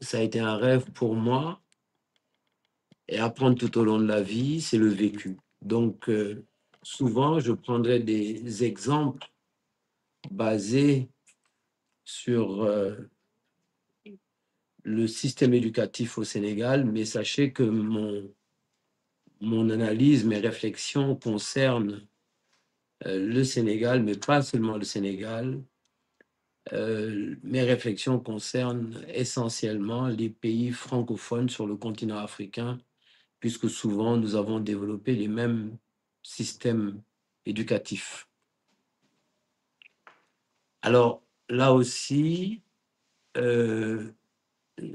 ça a été un rêve pour moi. Et apprendre tout au long de la vie, c'est le vécu. Donc, souvent, je prendrai des exemples basés sur le système éducatif au Sénégal, mais sachez que mon analyse, mes réflexions concernent le Sénégal, mais pas seulement le Sénégal. Mes réflexions concernent essentiellement les pays francophones sur le continent africain, puisque souvent nous avons développé les mêmes systèmes éducatifs. Alors là aussi,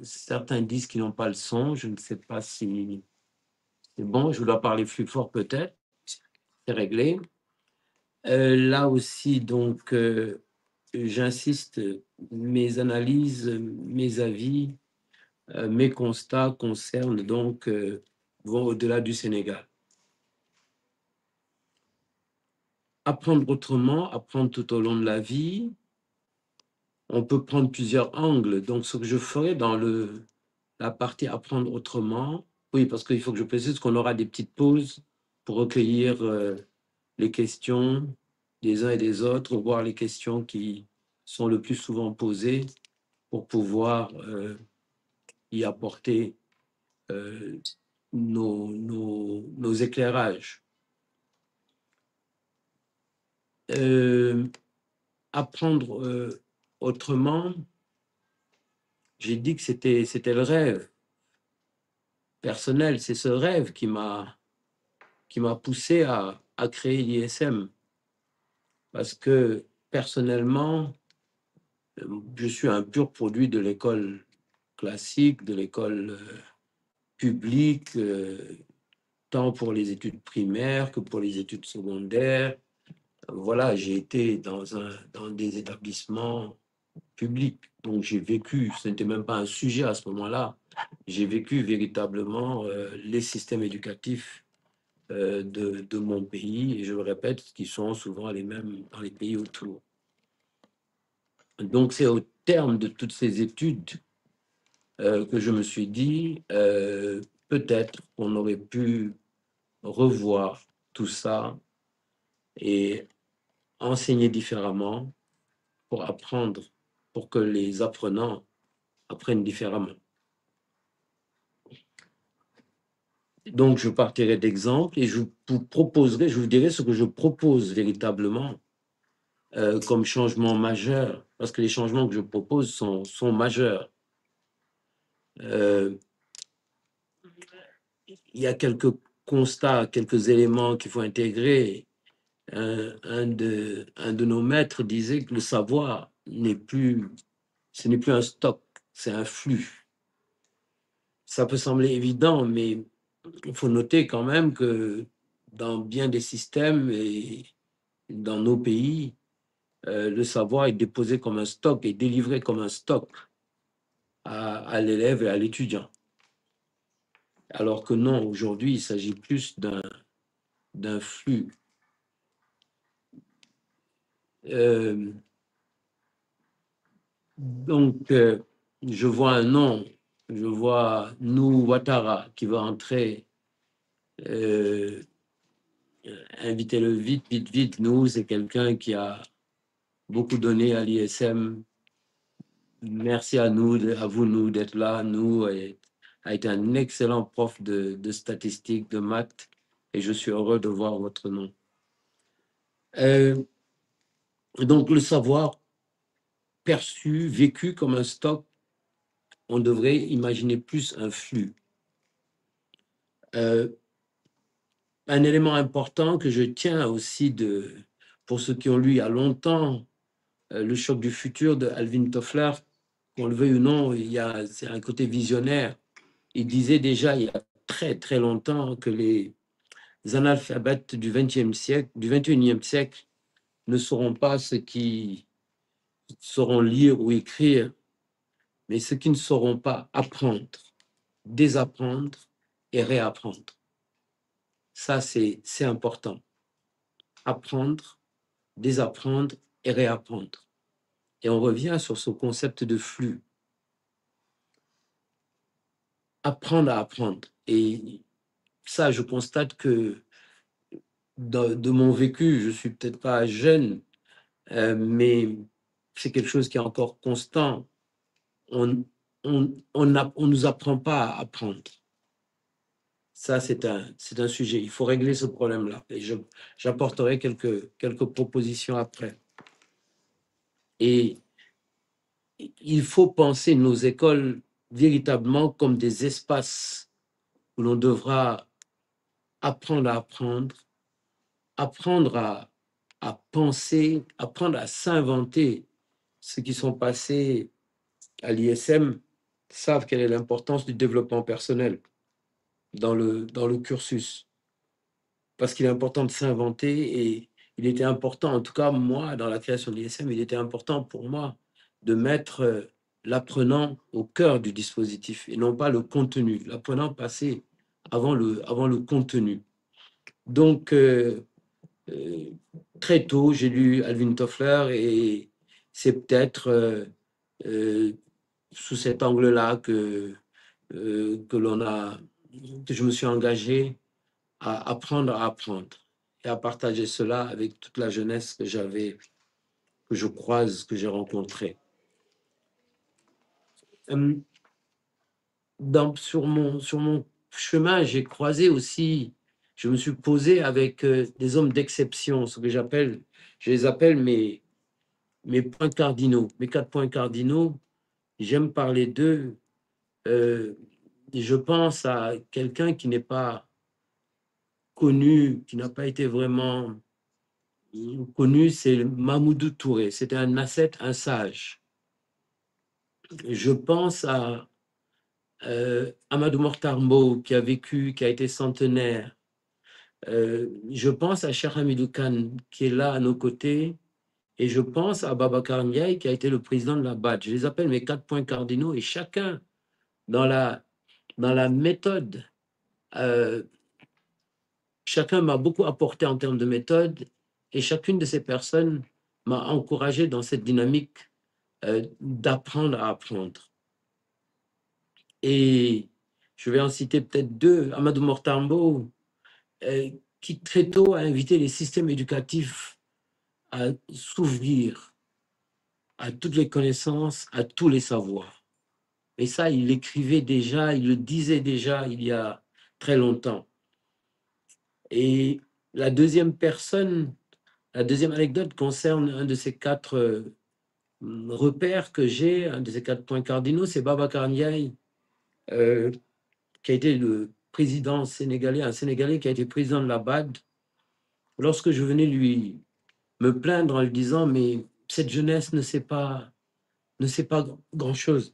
certains disent qu'ils n'ont pas le son, je ne sais pas si c'est bon, je dois parler plus fort peut-être, c'est réglé. Là aussi, donc, j'insiste, mes analyses, mes avis, mes constats concernent donc, vont au-delà du Sénégal. Apprendre autrement, apprendre tout au long de la vie, on peut prendre plusieurs angles. Donc, ce que je ferai dans la partie apprendre autrement, oui, parce qu'il faut que je précise qu'on aura des petites pauses pour recueillir les questions des uns et des autres, voir les questions qui sont le plus souvent posées pour pouvoir y apporter nos éclairages. Apprendre autrement, j'ai dit que c'était le rêve personnel, c'est ce rêve qui m'a poussé à créer l'ISM. Parce que personnellement, je suis un pur produit de l'école classique, de l'école publique, tant pour les études primaires que pour les études secondaires. Voilà, j'ai été dans des établissements publics. Donc j'ai vécu, ce n'était même pas un sujet à ce moment-là, j'ai vécu véritablement les systèmes éducatifs de mon pays, et je le répète, qui sont souvent les mêmes dans les pays autour. Donc c'est au terme de toutes ces études que je me suis dit, peut-être qu'on aurait pu revoir tout ça et enseigner différemment pour apprendre, pour que les apprenants apprennent différemment. Donc, je partirai d'exemples et je vous proposerai, je vous dirai ce que je propose véritablement comme changement majeur, parce que les changements que je propose sont majeurs. Il y a quelques constats, quelques éléments qu'il faut intégrer. Un de nos maîtres disait que le savoir ce n'est plus un stock, c'est un flux. Ça peut sembler évident, mais il faut noter quand même que dans bien des systèmes et dans nos pays, le savoir est déposé comme un stock et délivré comme un stock à l'élève et à l'étudiant. Alors que non, aujourd'hui, il s'agit plus d'un flux. Donc, je vois un nom, je vois Nou Ouattara qui va entrer. Invitez-le vite, vite, vite. Nou, c'est quelqu'un qui a beaucoup donné à l'ISM. Merci à vous, Nou, d'être là. Nou a été un excellent prof de statistiques, de maths, et je suis heureux de voir votre nom. Donc, le savoir perçu, vécu comme un stock, on devrait imaginer plus un flux. Un élément important que je tiens aussi pour ceux qui ont lu il y a longtemps, Le choc du futur de Alvin Toffler, qu'on le veuille ou non, c'est un côté visionnaire. Il disait déjà il y a très très longtemps que les analphabètes du XXe siècle, du XXIe siècle, ne sauront pas ce qui sauront lire ou écrire, mais ce qui ne sauront pas apprendre, désapprendre et réapprendre. Ça, c'est important. Apprendre, désapprendre et réapprendre. Et on revient sur ce concept de flux. apprendre à apprendre. Et ça, je constate que de mon vécu, je suis peut-être pas jeune, mais c'est quelque chose qui est encore constant. On nous apprend pas à apprendre. Ça, c'est un sujet. Il faut régler ce problème-là. Et j'apporterai quelques propositions après. Et il faut penser nos écoles véritablement comme des espaces où l'on devra apprendre à apprendre, apprendre à penser, apprendre à s'inventer. Ceux qui sont passés à l'ISM savent quelle est l'importance du développement personnel dans le cursus, parce qu'il est important de s'inventer et il était important, en tout cas moi, dans la création de l'ISM, il était important pour moi de mettre l'apprenant au cœur du dispositif et non pas le contenu. L'apprenant passait avant le contenu. Donc, euh, très tôt, j'ai lu Alvin Toffler et c'est peut-être euh, sous cet angle-là que je me suis engagé à apprendre à apprendre et à partager cela avec toute la jeunesse que je croise, que j'ai rencontrée. Sur mon chemin, j'ai croisé aussi, je me suis posé avec des hommes d'exception, ce que je les appelle mes points cardinaux, mes 4 points cardinaux. J'aime parler d'eux. Je pense à quelqu'un qui n'est pas connu, qui n'a pas été vraiment connu, c'est Mamoudou Touré. C'était un ascète, un sage. Je pense à Amadou Mokhtar qui a vécu, qui a été centenaire. Je pense à Cheikh Hamidou Kane, qui est là à nos côtés. Et je pense à Babacar Ndiaye, qui a été le président de la BAD. Je les appelle mes 4 points cardinaux et chacun dans la méthode, chacun m'a beaucoup apporté en termes de méthode et chacune de ces personnes m'a encouragé dans cette dynamique d'apprendre à apprendre. Et je vais en citer peut-être 2. Amadou Mortambo, qui très tôt a invité les systèmes éducatifs à s'ouvrir à toutes les connaissances, à tous les savoirs. Et ça, il l'écrivait déjà, il le disait déjà il y a très longtemps. Et la deuxième anecdote concerne un de ces 4 repères que j'ai, un de ces 4 points cardinaux, c'est Babacar Ndiaye, qui a été le président sénégalais, un Sénégalais qui a été président de la BAD. Lorsque je venais lui me plaindre en lui disant, mais cette jeunesse ne sait pas grand-chose.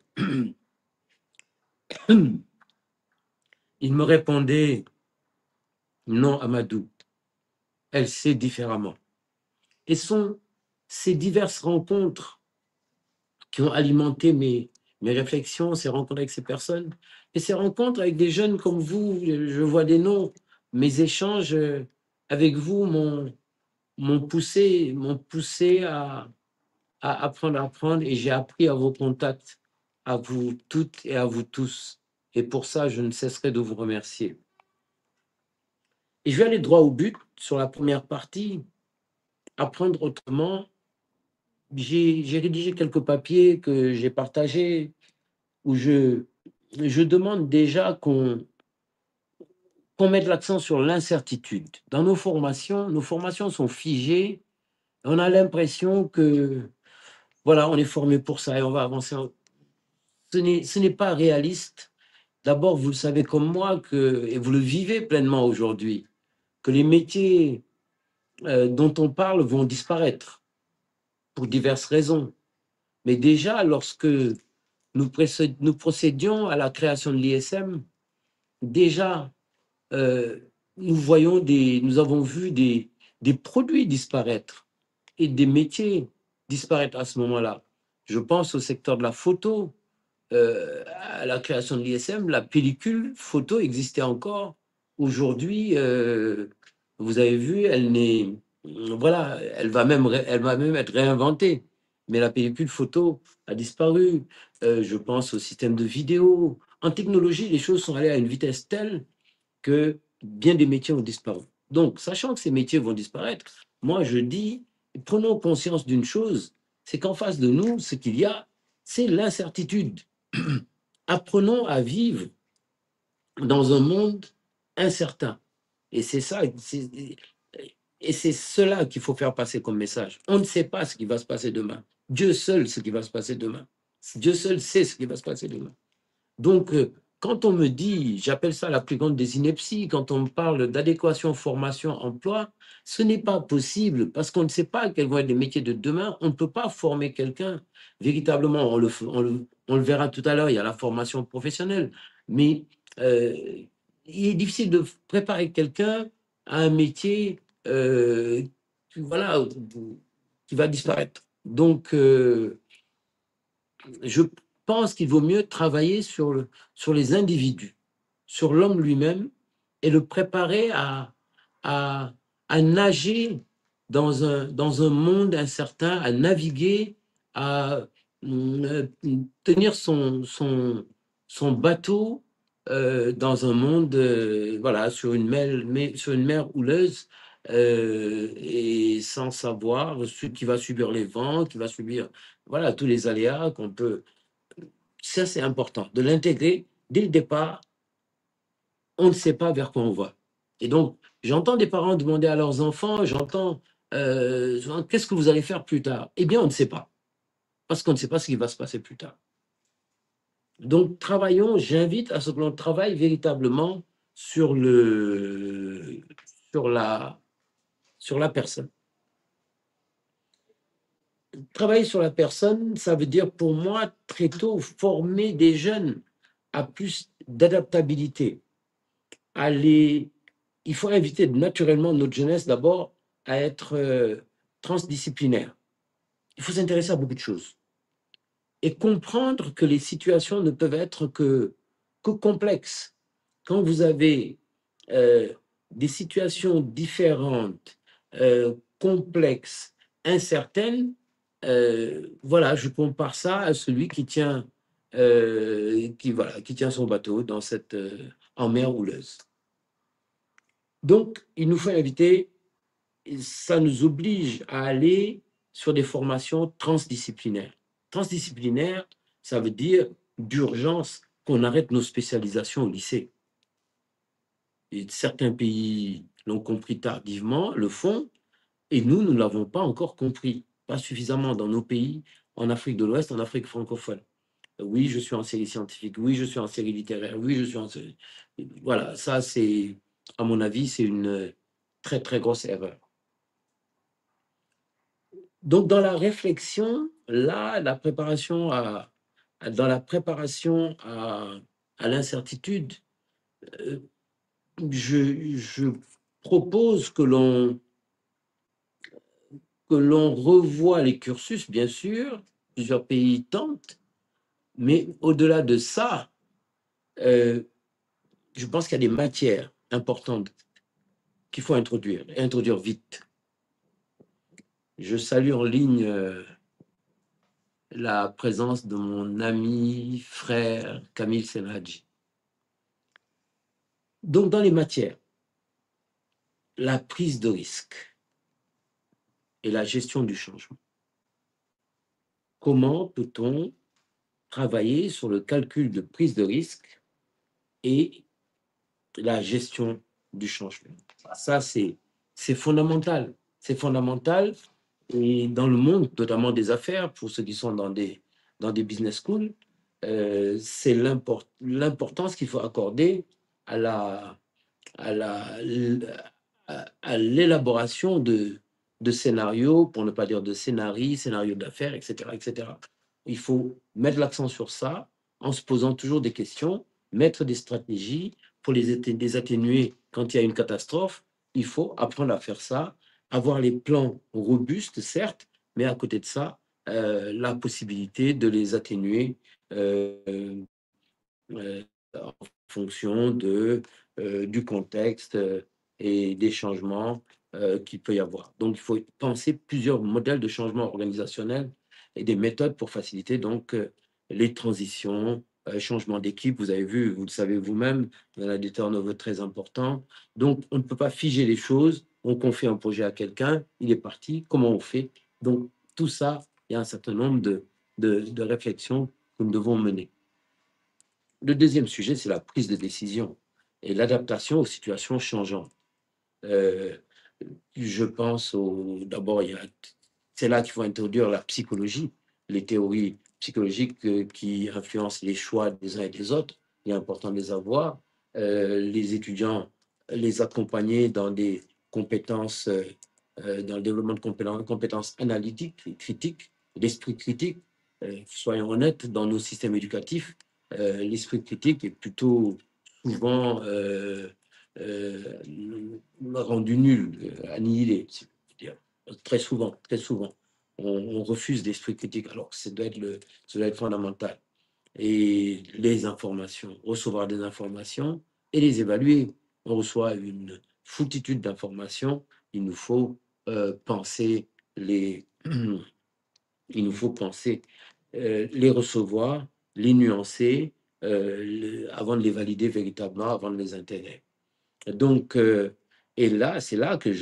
Il me répondait, non, Amadou, elle sait différemment. Et sont ces diverses rencontres qui ont alimenté mes réflexions, ces rencontres avec ces personnes, et ces rencontres avec des jeunes comme vous, je vois des noms, mes échanges avec vous m'ont poussé à apprendre à apprendre, et j'ai appris à vos contacts, à vous toutes et à vous tous. Et pour ça, je ne cesserai de vous remercier. Et je vais aller droit au but sur la première partie, apprendre autrement. J'ai rédigé quelques papiers que j'ai partagés où je demande déjà qu'on mette l'accent sur l'incertitude. Dans nos formations sont figées. On a l'impression que, voilà, on est formé pour ça et on va avancer. Ce n'est pas réaliste. D'abord, vous le savez comme moi, et vous le vivez pleinement aujourd'hui, que les métiers dont on parle vont disparaître pour diverses raisons. Mais déjà, lorsque nous procédions à la création de l'ISM, déjà, nous avons vu des produits disparaître et des métiers disparaître à ce moment-là. Je pense au secteur de la photo. À la création de l'ISM, la pellicule photo existait encore. Aujourd'hui, vous avez vu, voilà, elle va même être réinventée. mais la pellicule photo a disparu. Je pense au système de vidéo. En technologie, les choses sont allées à une vitesse telle que bien des métiers ont disparu. Donc, sachant que ces métiers vont disparaître, moi je dis, prenons conscience d'une chose, c'est qu'en face de nous, ce qu'il y a, c'est l'incertitude. Apprenons à vivre dans un monde incertain. Et c'est ça, et c'est cela qu'il faut faire passer comme message. On ne sait pas ce qui va se passer demain. Dieu seul ce qui va se passer demain. Dieu seul sait ce qui va se passer demain. Donc, quand on me dit, j'appelle ça la plus grande des inepties, quand on me parle d'adéquation, formation, emploi, ce n'est pas possible parce qu'on ne sait pas quels vont être les métiers de demain. On ne peut pas former quelqu'un véritablement. On le verra tout à l'heure, il y a la formation professionnelle. Mais euh, il est difficile de préparer quelqu'un à un métier voilà, qui va disparaître. Donc, je pense qu'il vaut mieux travailler sur les individus, sur l'homme lui-même, et le préparer à, à nager dans un monde incertain, à naviguer, à tenir son bateau dans un monde, voilà, sur une mer houleuse, et sans savoir qui va subir les vents, qui va subir voilà, tous les aléas qu'on peut. Ça, c'est important de l'intégrer dès le départ. On ne sait pas vers quoi on va. Et donc, j'entends des parents demander à leurs enfants, j'entends qu'est-ce que vous allez faire plus tard? Eh bien, on ne sait pas, parce qu'on ne sait pas ce qui va se passer plus tard. Donc, travaillons, j'invite à ce que l'on travaille véritablement sur, sur, la, sur la personne. Travailler sur la personne, ça veut dire pour moi, très tôt, former des jeunes à plus d'adaptabilité. Il faut inviter naturellement notre jeunesse d'abord à être transdisciplinaire. Il faut s'intéresser à beaucoup de choses et comprendre que les situations ne peuvent être que complexes. Quand vous avez euh, des situations différentes, complexes, incertaines, voilà, je compare ça à celui qui tient, voilà, qui tient son bateau dans en mer houleuse. Donc, il nous faut inviter, ça nous oblige à aller sur des formations transdisciplinaires. Transdisciplinaire, ça veut dire d'urgence qu'on arrête nos spécialisations au lycée. Et certains pays l'ont compris tardivement, le font, et nous ne l'avons pas encore compris, pas suffisamment dans nos pays, en Afrique de l'Ouest, en Afrique francophone. Oui, je suis en série scientifique, oui, je suis en série littéraire, oui, je suis en série. Voilà, ça, c'est, à mon avis, c'est une très, très grosse erreur. Donc, dans la réflexion, là, dans la préparation à l'incertitude, euh, je propose que l'on revoie les cursus, bien sûr, plusieurs pays tentent, mais au-delà de ça, je pense qu'il y a des matières importantes qu'il faut introduire, et introduire vite. Je salue en ligne la présence de mon ami, frère, Camille Senadji. Donc, dans les matières, la prise de risque et la gestion du changement. Comment peut-on travailler sur le calcul de prise de risque et la gestion du changement? Ça, c'est fondamental. C'est fondamental. Et dans le monde, notamment des affaires, pour ceux qui sont dans des business schools, c'est l'importance qu'il faut accorder à à la, à l'élaboration de scénarios, pour ne pas dire de scénarios d'affaires, etc., etc. Il faut mettre l'accent sur ça en se posant toujours des questions, mettre des stratégies pour les atténuer quand il y a une catastrophe. Il faut apprendre à faire ça, avoir les plans robustes, certes, mais à côté de ça, la possibilité de les atténuer euh, euh, en fonction du contexte et des changements qu'il peut y avoir. Donc, il faut penser plusieurs modèles de changement organisationnel et des méthodes pour faciliter donc les transitions, changement d'équipe. Vous avez vu, vous le savez vous-même, on a des turnovers très importants. Donc, on ne peut pas figer les choses. On confie un projet à quelqu'un, il est parti, comment on fait? Donc, tout ça, il y a un certain nombre de réflexions que nous devons mener. Le deuxième sujet, c'est la prise de décision et l'adaptation aux situations changeantes. Euh, je pense d'abord, c'est là qu'il faut introduire la psychologie, les théories psychologiques qui influencent les choix des uns et des autres. Il est important de les avoir. Les étudiants, les accompagner dans des compétences, dans le développement de compétences analytiques et critiques, d'esprit critique. Soyons honnêtes, dans nos systèmes éducatifs, l'esprit critique est plutôt souvent euh, rendu nul, annihilé. Très souvent, on refuse l'esprit critique, alors que ça doit être fondamental. Et les informations, recevoir des informations et les évaluer. On reçoit une foultitude d'informations, il nous faut penser les, il nous faut penser les recevoir, les nuancer, avant de les valider véritablement, avant de les intégrer. Donc, et là, c'est là que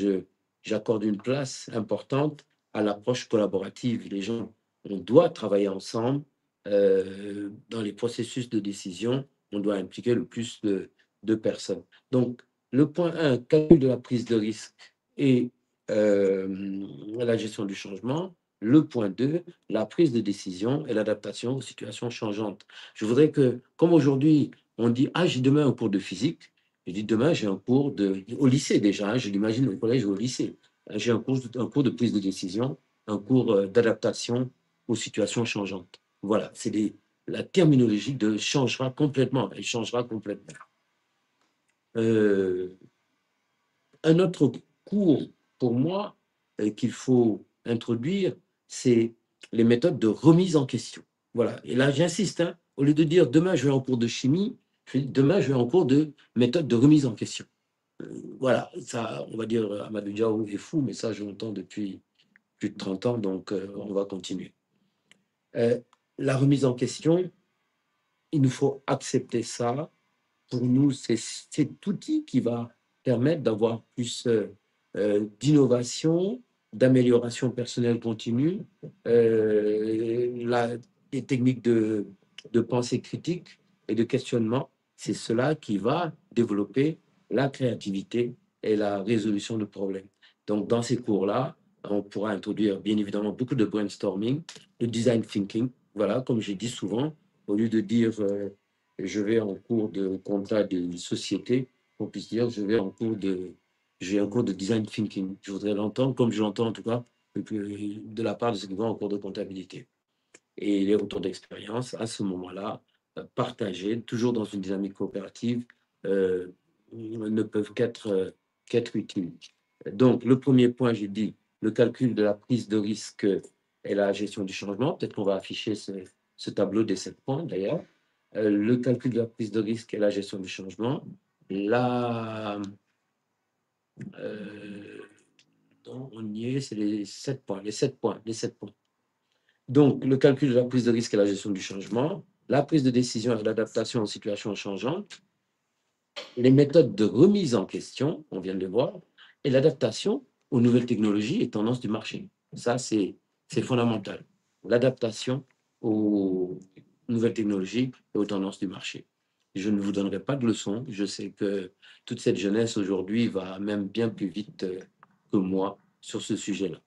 j'accorde une place importante à l'approche collaborative. Les gens, on doit travailler ensemble dans les processus de décision. On doit impliquer le plus de personnes. Donc, le point 1, calcul de la prise de risque et la gestion du changement. Le point 2, la prise de décision et l'adaptation aux situations changeantes. Je voudrais que, comme aujourd'hui, on dit, ah, j'ai demain un cours de physique, je dis, demain, j'ai un cours au lycée déjà, hein, je l'imagine au collège ou au lycée. J'ai un cours de prise de décision, un cours d'adaptation aux situations changeantes. Voilà, la terminologie changera complètement, elle changera complètement. Un autre cours, pour moi, qu'il faut introduire, c'est les méthodes de remise en question. Voilà, et là, j'insiste, hein, au lieu de dire demain, je vais en cours de chimie, je dis demain, je vais en cours de méthode de remise en question. Voilà, ça, on va dire, Amadou Diaw est fou, mais ça, je l'entends depuis plus de 30 ans, donc on va continuer. La remise en question, il nous faut accepter ça. Pour nous, c'est cet outil qui va permettre d'avoir plus d'innovation, d'amélioration personnelle continue, des techniques de pensée critique et de questionnement. C'est cela qui va développer la créativité et la résolution de problèmes. Donc, dans ces cours-là, on pourra introduire bien évidemment beaucoup de brainstorming, de design thinking. Voilà, comme j'ai dit souvent, au lieu de dire je vais en cours de compta de société, on puisse dire j'ai un cours de design thinking. Je voudrais l'entendre, comme je l'entends en tout cas, de la part de ceux qui vont en cours de comptabilité. Et les retours d'expérience, à ce moment-là, partagés, toujours dans une dynamique coopérative, ne peuvent qu'être utiles. Donc, le premier point, j'ai dit, le calcul de la prise de risque et la gestion du changement. Peut-être qu'on va afficher ce tableau des 7 points, d'ailleurs. Le calcul de la prise de risque et la gestion du changement. Non, on y est, c'est les 7 points, les 7 points, les 7 points. Donc, le calcul de la prise de risque et la gestion du changement, la prise de décision et l'adaptation aux situations changeantes, les méthodes de remise en question, on vient de le voir, et l'adaptation aux nouvelles technologies et tendances du marché. Ça, c'est fondamental. L'adaptation aux nouvelles technologies et aux tendances du marché. Je ne vous donnerai pas de leçons. Je sais que toute cette jeunesse aujourd'hui va même bien plus vite que moi sur ce sujet-là.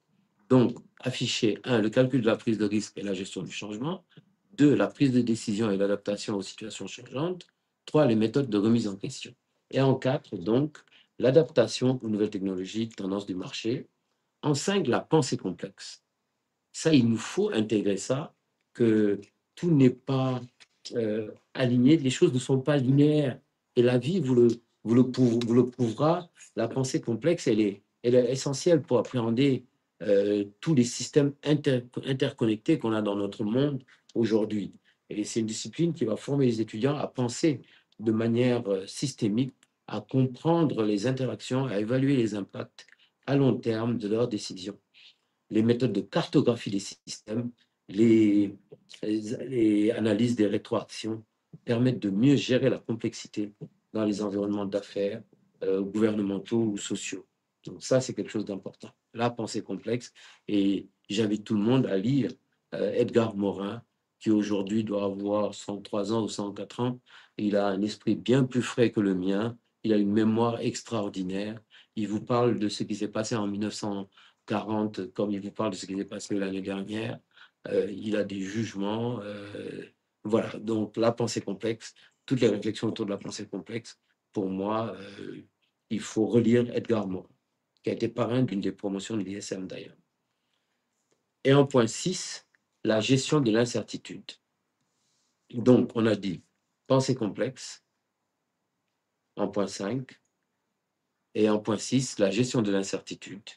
Donc, afficher, 1, le calcul de la prise de risque et la gestion du changement. 2, la prise de décision et l'adaptation aux situations changeantes. 3, les méthodes de remise en question. Et en 4, donc, l'adaptation aux nouvelles technologies, tendances du marché. En 5, la pensée complexe. Ça, il nous faut intégrer ça, que tout n'est pas aligné, les choses ne sont pas linéaires. Et la vie vous le prouvera. La pensée complexe, elle est essentielle pour appréhender tous les systèmes interconnectés qu'on a dans notre monde aujourd'hui. Et c'est une discipline qui va former les étudiants à penser de manière systémique, à comprendre les interactions, à évaluer les impacts à long terme de leurs décisions. Les méthodes de cartographie des systèmes, les analyses des rétroactions permettent de mieux gérer la complexité dans les environnements d'affaires, gouvernementaux ou sociaux. Donc ça, c'est quelque chose d'important. La pensée complexe, et j'invite tout le monde à lire Edgar Morin, qui aujourd'hui doit avoir 103 ans ou 104 ans. Il a un esprit bien plus frais que le mien, il a une mémoire extraordinaire. Il vous parle de ce qui s'est passé en 1940, comme il vous parle de ce qui s'est passé l'année dernière. Il a des jugements. Voilà, donc la pensée complexe, toutes les réflexions autour de la pensée complexe, pour moi, il faut relire Edgar Morin, qui a été parrain d'une des promotions de l'ISM d'ailleurs. Et en point 6, la gestion de l'incertitude. Donc, on a dit pensée complexe, en point 5, et en point 6, la gestion de l'incertitude.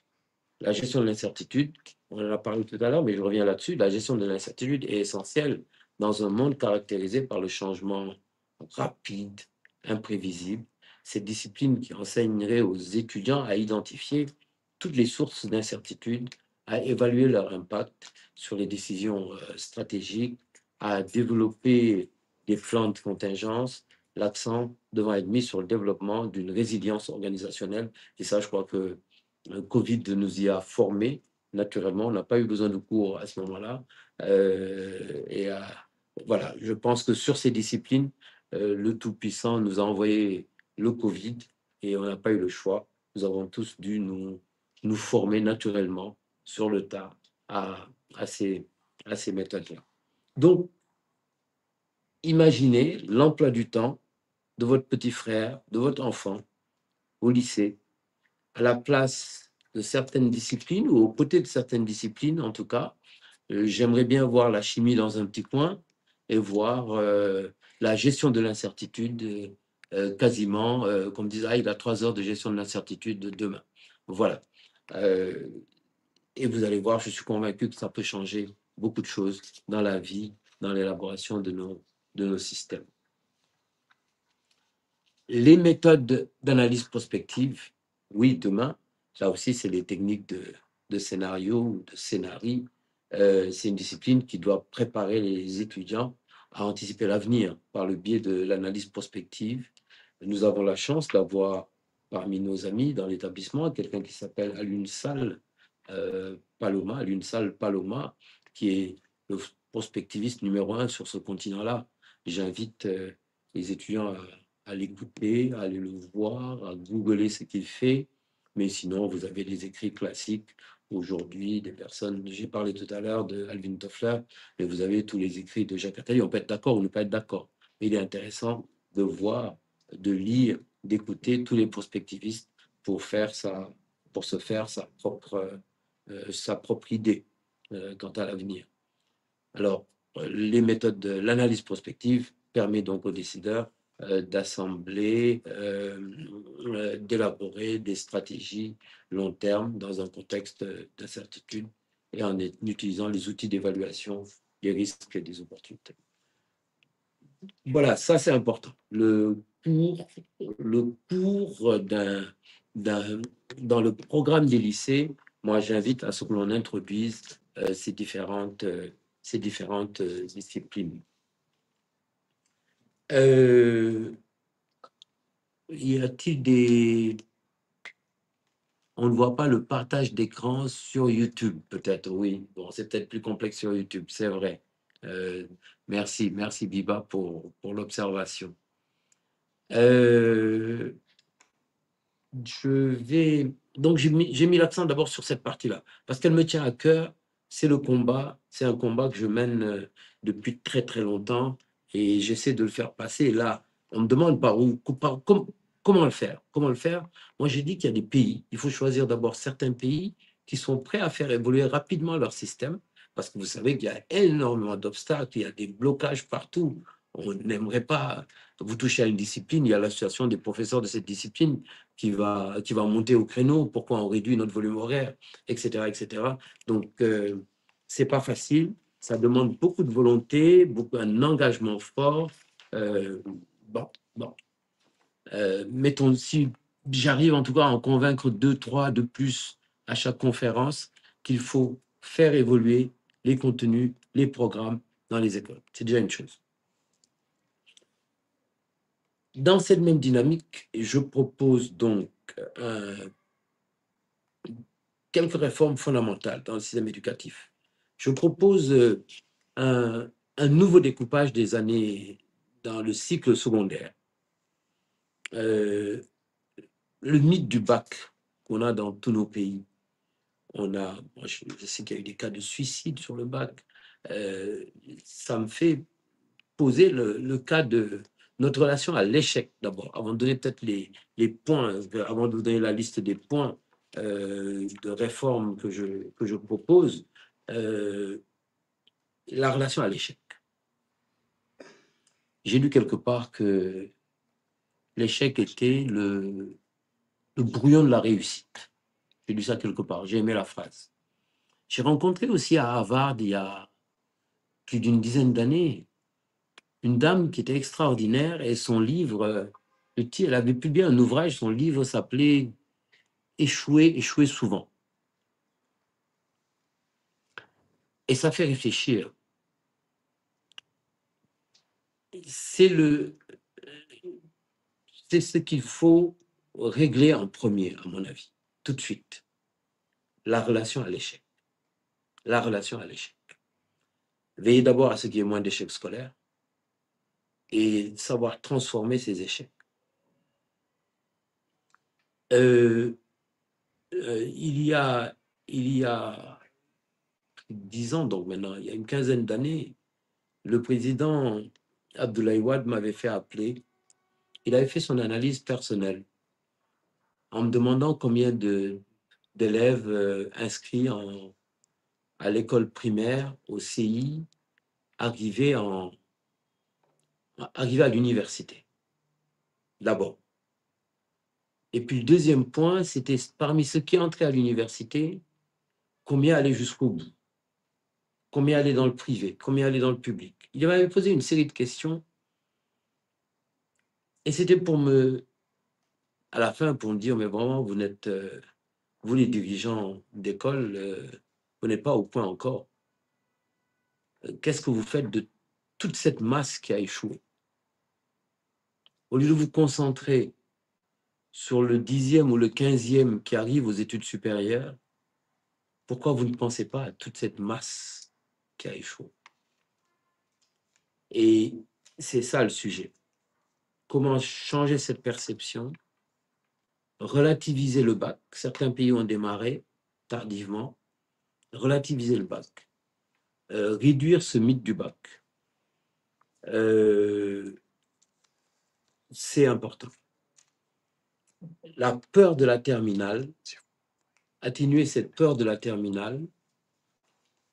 La gestion de l'incertitude, on en a parlé tout à l'heure, mais je reviens là-dessus, la gestion de l'incertitude est essentielle dans un monde caractérisé par le changement rapide, imprévisible. Cette discipline qui enseignerait aux étudiants à identifier toutes les sources d'incertitude, à évaluer leur impact sur les décisions stratégiques, à développer des plans de contingence, l'accent devant être mis sur le développement d'une résilience organisationnelle. Et ça, je crois que le Covid nous y a formés naturellement. On n'a pas eu besoin de cours à ce moment-là. Voilà, je pense que sur ces disciplines, le Tout-Puissant nous a envoyé le Covid et on n'a pas eu le choix. Nous avons tous dû nous former naturellement sur le tas à ces méthodes-là. Donc, imaginez l'emploi du temps de votre petit frère, de votre enfant au lycée, à la place de certaines disciplines ou aux côtés de certaines disciplines en tout cas. J'aimerais bien voir la chimie dans un petit coin et voir la gestion de l'incertitude quasiment, comme disait, il a 3 heures de gestion de l'incertitude demain. Voilà. Et vous allez voir, je suis convaincu que ça peut changer beaucoup de choses dans la vie, dans l'élaboration de nos systèmes. Les méthodes d'analyse prospective, oui, demain, là aussi, c'est les techniques de scénario ou de scénarii. C'est une discipline qui doit préparer les étudiants à anticiper l'avenir par le biais de l'analyse prospective. Nous avons la chance d'avoir parmi nos amis dans l'établissement quelqu'un qui s'appelle Alunsal Paloma, qui est le prospectiviste numéro 1 sur ce continent-là. J'invite les étudiants à l'écouter, à aller le voir, à googler ce qu'il fait. Mais sinon, vous avez des écrits classiques aujourd'hui, des personnes, j'ai parlé tout à l'heure de Alvin Toffler, mais vous avez tous les écrits de Jacques Attali. On peut être d'accord ou ne pas être d'accord. Mais il est intéressant de voir, de lire, d'écouter tous les prospectivistes pour se faire sa propre idée quant à l'avenir. Alors, les méthodes de l'analyse prospective permettent donc aux décideurs d'assembler, d'élaborer des stratégies long terme dans un contexte d'incertitude et en utilisant les outils d'évaluation des risques et des opportunités. Voilà, ça c'est important. Le cours dans le programme des lycées, moi j'invite à ce que l'on introduise ces différentes disciplines. Y a-t-il des... On ne voit pas le partage d'écran sur YouTube, peut-être, oui. Bon, c'est peut-être plus complexe sur YouTube, c'est vrai. Merci Biba pour l'observation. Donc j'ai mis l'accent d'abord sur cette partie-là, parce qu'elle me tient à cœur. C'est un combat que je mène depuis très très longtemps et j'essaie de le faire passer. Là, on me demande comment le faire. Moi, j'ai dit qu'il y a des pays. Il faut choisir d'abord certains pays qui sont prêts à faire évoluer rapidement leur système, parce que vous savez qu'il y a énormément d'obstacles, il y a des blocages partout. On n'aimerait pas vous toucher à une discipline, il y a l'association des professeurs de cette discipline qui va monter au créneau, pourquoi on réduit notre volume horaire, etc. etc. Donc, c'est pas facile, ça demande beaucoup de volonté, un engagement fort. Bon. Mettons, si j'arrive en tout cas à en convaincre 2, 3 de plus à chaque conférence, qu'il faut faire évoluer les contenus les programmes dans les écoles. C'est déjà une chose. Dans cette même dynamique, je propose donc quelques réformes fondamentales dans le système éducatif. Je propose un nouveau découpage des années dans le cycle secondaire. Le mythe du bac qu'on a dans tous nos pays. Je sais qu'il y a eu des cas de suicide sur le bac. Ça me fait poser le cas de notre relation à l'échec d'abord, avant de donner peut-être les points, avant de vous donner la liste des points de réforme que je propose, la relation à l'échec. J'ai lu quelque part que l'échec était le brouillon de la réussite. J'ai lu ça quelque part, j'ai aimé la phrase. J'ai rencontré aussi à Harvard, il y a plus d'une dizaine d'années, une dame qui était extraordinaire et son livre, elle avait publié un ouvrage, son livre s'appelait Échouer, échouer souvent. Et ça fait réfléchir. C'est ce qu'il faut régler en premier, à mon avis, tout de suite. La relation à l'échec. La relation à l'échec. Veillez d'abord à ce qu'il y ait moins d'échecs scolaires et savoir transformer ces échecs. Il y a 10 ans, donc maintenant, il y a une quinzaine d'années, le président Abdoulaye Wade m'avait fait appeler. Il avait fait son analyse personnelle en me demandant combien d'élèves inscrits à l'école primaire, au CI, arrivaient à l'université, d'abord. Et puis le deuxième point, c'était parmi ceux qui entraient à l'université, combien allaient jusqu'au bout, combien allaient dans le privé, combien allaient dans le public. Il m'avait posé une série de questions et c'était à la fin, pour me dire, mais vraiment, vous les dirigeants d'école, vous n'êtes pas au point encore. Qu'est-ce que vous faites de toute cette masse qui a échoué? Au lieu de vous concentrer sur le 10e ou le 15e qui arrive aux études supérieures, pourquoi vous ne pensez pas à toute cette masse qui a échoué? Et c'est ça le sujet. Comment changer cette perception, relativiser le bac. Certains pays ont démarré tardivement, relativiser le bac, réduire ce mythe du bac. C'est important. La peur de la terminale, atténuer cette peur de la terminale,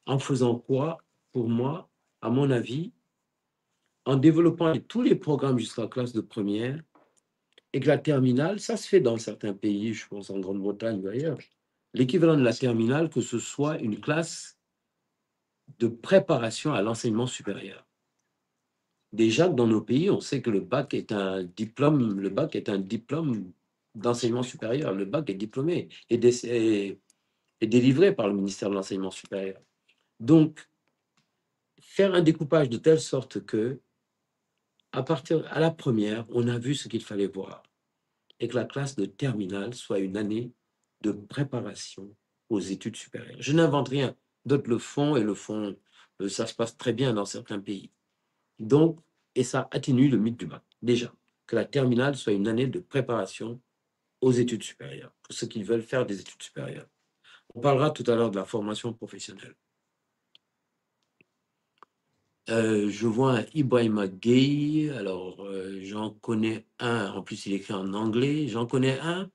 en faisant quoi? Pour moi, à mon avis, en développant tous les programmes jusqu'à la classe de première, et que la terminale, ça se fait dans certains pays, je pense en Grande-Bretagne ou ailleurs, l'équivalent de la terminale, que ce soit une classe de préparation à l'enseignement supérieur. Déjà, dans nos pays, on sait que le bac est un diplôme d'enseignement supérieur. Le bac est diplômé et délivré par le ministère de l'Enseignement supérieur. Donc, faire un découpage de telle sorte que, à la première, on a vu ce qu'il fallait voir et que la classe de terminale soit une année de préparation aux études supérieures. Je n'invente rien, d'autres le font et ça se passe très bien dans certains pays. Donc, et ça atténue le mythe du bac, déjà, que la terminale soit une année de préparation aux études supérieures, pour ceux qui veulent faire des études supérieures. On parlera tout à l'heure de la formation professionnelle. Je vois un Ibrahima Gueye, alors j'en connais un, en plus il écrit en anglais, j'en connais un,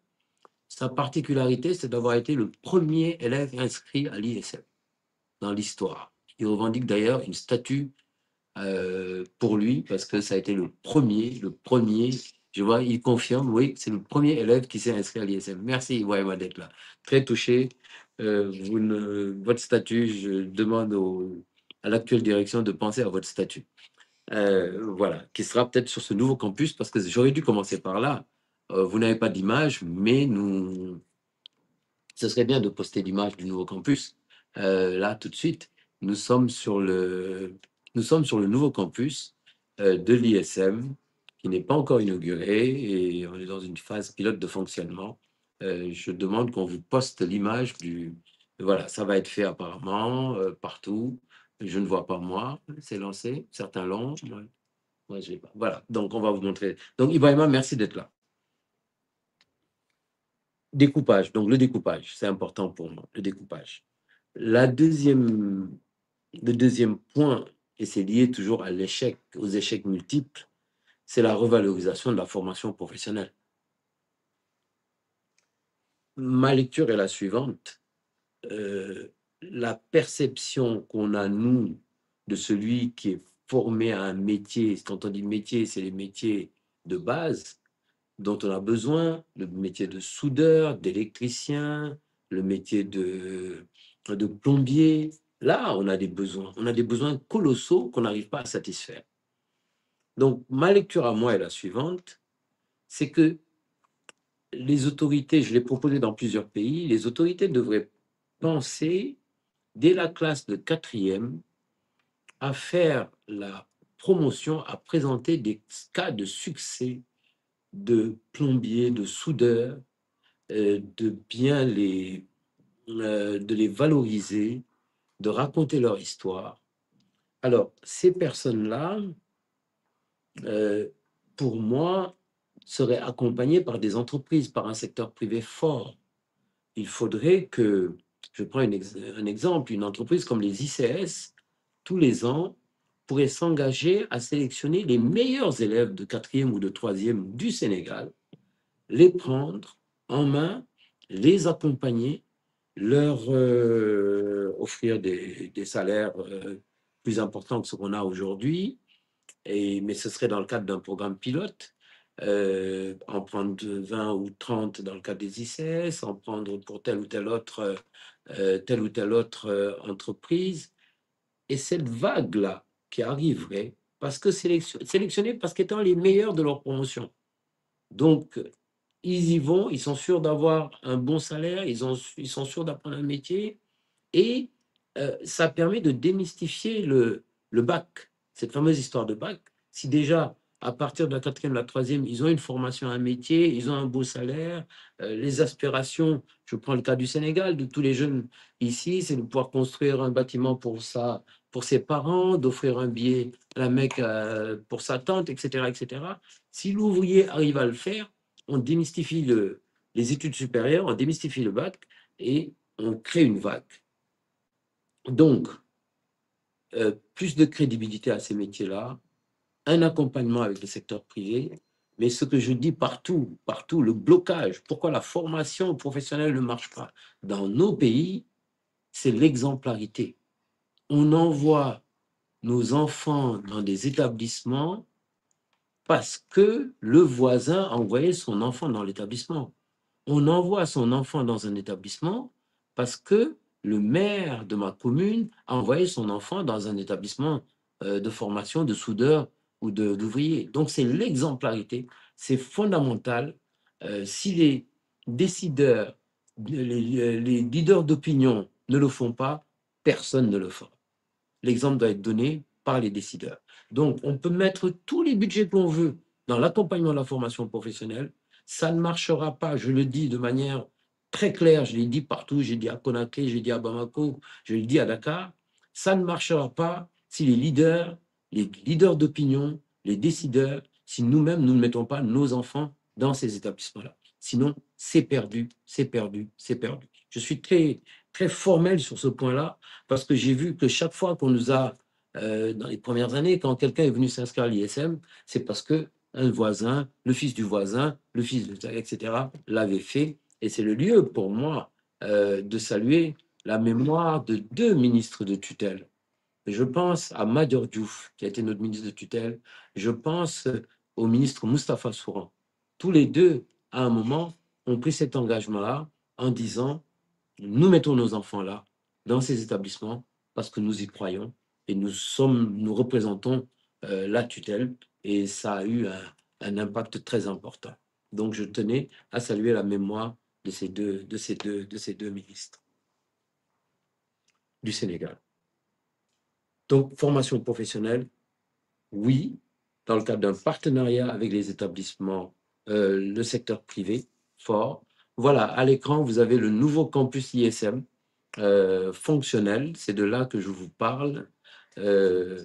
sa particularité c'est d'avoir été le premier élève inscrit à l'ISM dans l'histoire. Il revendique d'ailleurs une statue pour lui, parce que ça a été le premier, je vois, il confirme, oui, c'est le premier élève qui s'est inscrit à l'ISM. Merci, Ibrahima, d'être là. Très touché. Votre statut, je demande à l'actuelle direction de penser à votre statut. Voilà, qui sera peut-être sur ce nouveau campus, parce que j'aurais dû commencer par là. Vous n'avez pas d'image, mais ce serait bien de poster l'image du nouveau campus, là, tout de suite. nous sommes sur le nouveau campus de l'ISM, qui n'est pas encore inauguré, et on est dans une phase pilote de fonctionnement. Je demande qu'on vous poste l'image du... Voilà, ça va être fait apparemment partout. Je ne vois pas moi, c'est lancé. Certains l'ont, moi je l'ai pas. Voilà, donc on va vous montrer. Donc Ibrahima, merci d'être là. Découpage, donc le découpage, c'est important pour moi, le découpage. Le deuxième point, et c'est lié toujours à l'échec, aux échecs multiples, c'est la revalorisation de la formation professionnelle. Ma lecture est la suivante. La perception qu'on a, nous, de celui qui est formé à un métier, quand on dit métier, c'est les métiers de base dont on a besoin, le métier de soudeur, d'électricien, le métier de plombier. Là, on a des besoins colossaux qu'on n'arrive pas à satisfaire. Donc, ma lecture à moi est la suivante, c'est que les autorités, je l'ai proposé dans plusieurs pays, les autorités devraient penser, dès la classe de quatrième, à faire la promotion, à présenter des cas de succès de plombiers, de soudeurs, de bien de les valoriser, de raconter leur histoire. Alors, ces personnes-là, pour moi, seraient accompagnées par des entreprises, par un secteur privé fort. Il faudrait que, je prends un exemple, une entreprise comme les ICS, tous les ans, pourrait s'engager à sélectionner les meilleurs élèves de quatrième ou de troisième du Sénégal, les prendre en main, les accompagner, leur offrir des salaires plus importants que ce qu'on a aujourd'hui, mais ce serait dans le cadre d'un programme pilote, en prendre 20 ou 30 dans le cadre des ICS, en prendre pour telle ou telle autre entreprise. Et cette vague-là qui arriverait, parce que sélectionnée parce qu'étant les meilleurs de leur promotion. Donc, ils y vont, ils sont sûrs d'avoir un bon salaire, ils sont sûrs d'apprendre un métier, et ça permet de démystifier le bac, cette fameuse histoire de bac. Si déjà, à partir de la quatrième, de la troisième, ils ont une formation, un métier, ils ont un beau salaire, les aspirations, je prends le cas du Sénégal, de tous les jeunes ici, c'est de pouvoir construire un bâtiment pour ses parents, d'offrir un billet à la Mecque pour sa tante, etc., etc. Si l'ouvrier arrive à le faire, on démystifie les études supérieures, on démystifie le bac et on crée une vague. Donc, plus de crédibilité à ces métiers-là, un accompagnement avec le secteur privé, mais ce que je dis partout, le blocage, pourquoi la formation professionnelle ne marche pas dans nos pays, c'est l'exemplarité. On envoie nos enfants dans des établissements parce que le voisin a envoyé son enfant dans l'établissement. On envoie son enfant dans un établissement parce que le maire de ma commune a envoyé son enfant dans un établissement de formation de soudeur ou d'ouvrier. Donc, c'est l'exemplarité, c'est fondamental. Si les décideurs, les leaders d'opinion ne le font pas, personne ne le fera. L'exemple doit être donné par les décideurs. Donc, on peut mettre tous les budgets qu'on veut dans l'accompagnement de la formation professionnelle. Ça ne marchera pas, je le dis de manière très claire, je l'ai dit partout, j'ai dit à Conakry, j'ai dit à Bamako, je l'ai dit à Dakar. Ça ne marchera pas si les leaders d'opinion, les décideurs, si nous-mêmes, nous ne mettons pas nos enfants dans ces établissements-là. Sinon, c'est perdu, c'est perdu, c'est perdu. Je suis très, très formel sur ce point-là, parce que j'ai vu que chaque fois qu'on nous a, dans les premières années, quand quelqu'un est venu s'inscrire à l'ISM, c'est parce que un voisin, le fils du voisin, le fils de, etc., l'avait fait. Et c'est le lieu pour moi de saluer la mémoire de deux ministres de tutelle. Je pense à Madior Diouf, qui a été notre ministre de tutelle. Je pense au ministre Moustapha Souran. Tous les deux, à un moment, ont pris cet engagement-là en disant: nous mettons nos enfants là, dans ces établissements, parce que nous y croyons et nous représentons la tutelle, et ça a eu un impact très important. Donc, je tenais à saluer la mémoire de ces deux ministres du Sénégal. Donc, formation professionnelle, oui, dans le cadre d'un partenariat avec les établissements, le secteur privé, fort. Voilà, à l'écran, vous avez le nouveau campus ISM fonctionnel. C'est de là que je vous parle. Euh,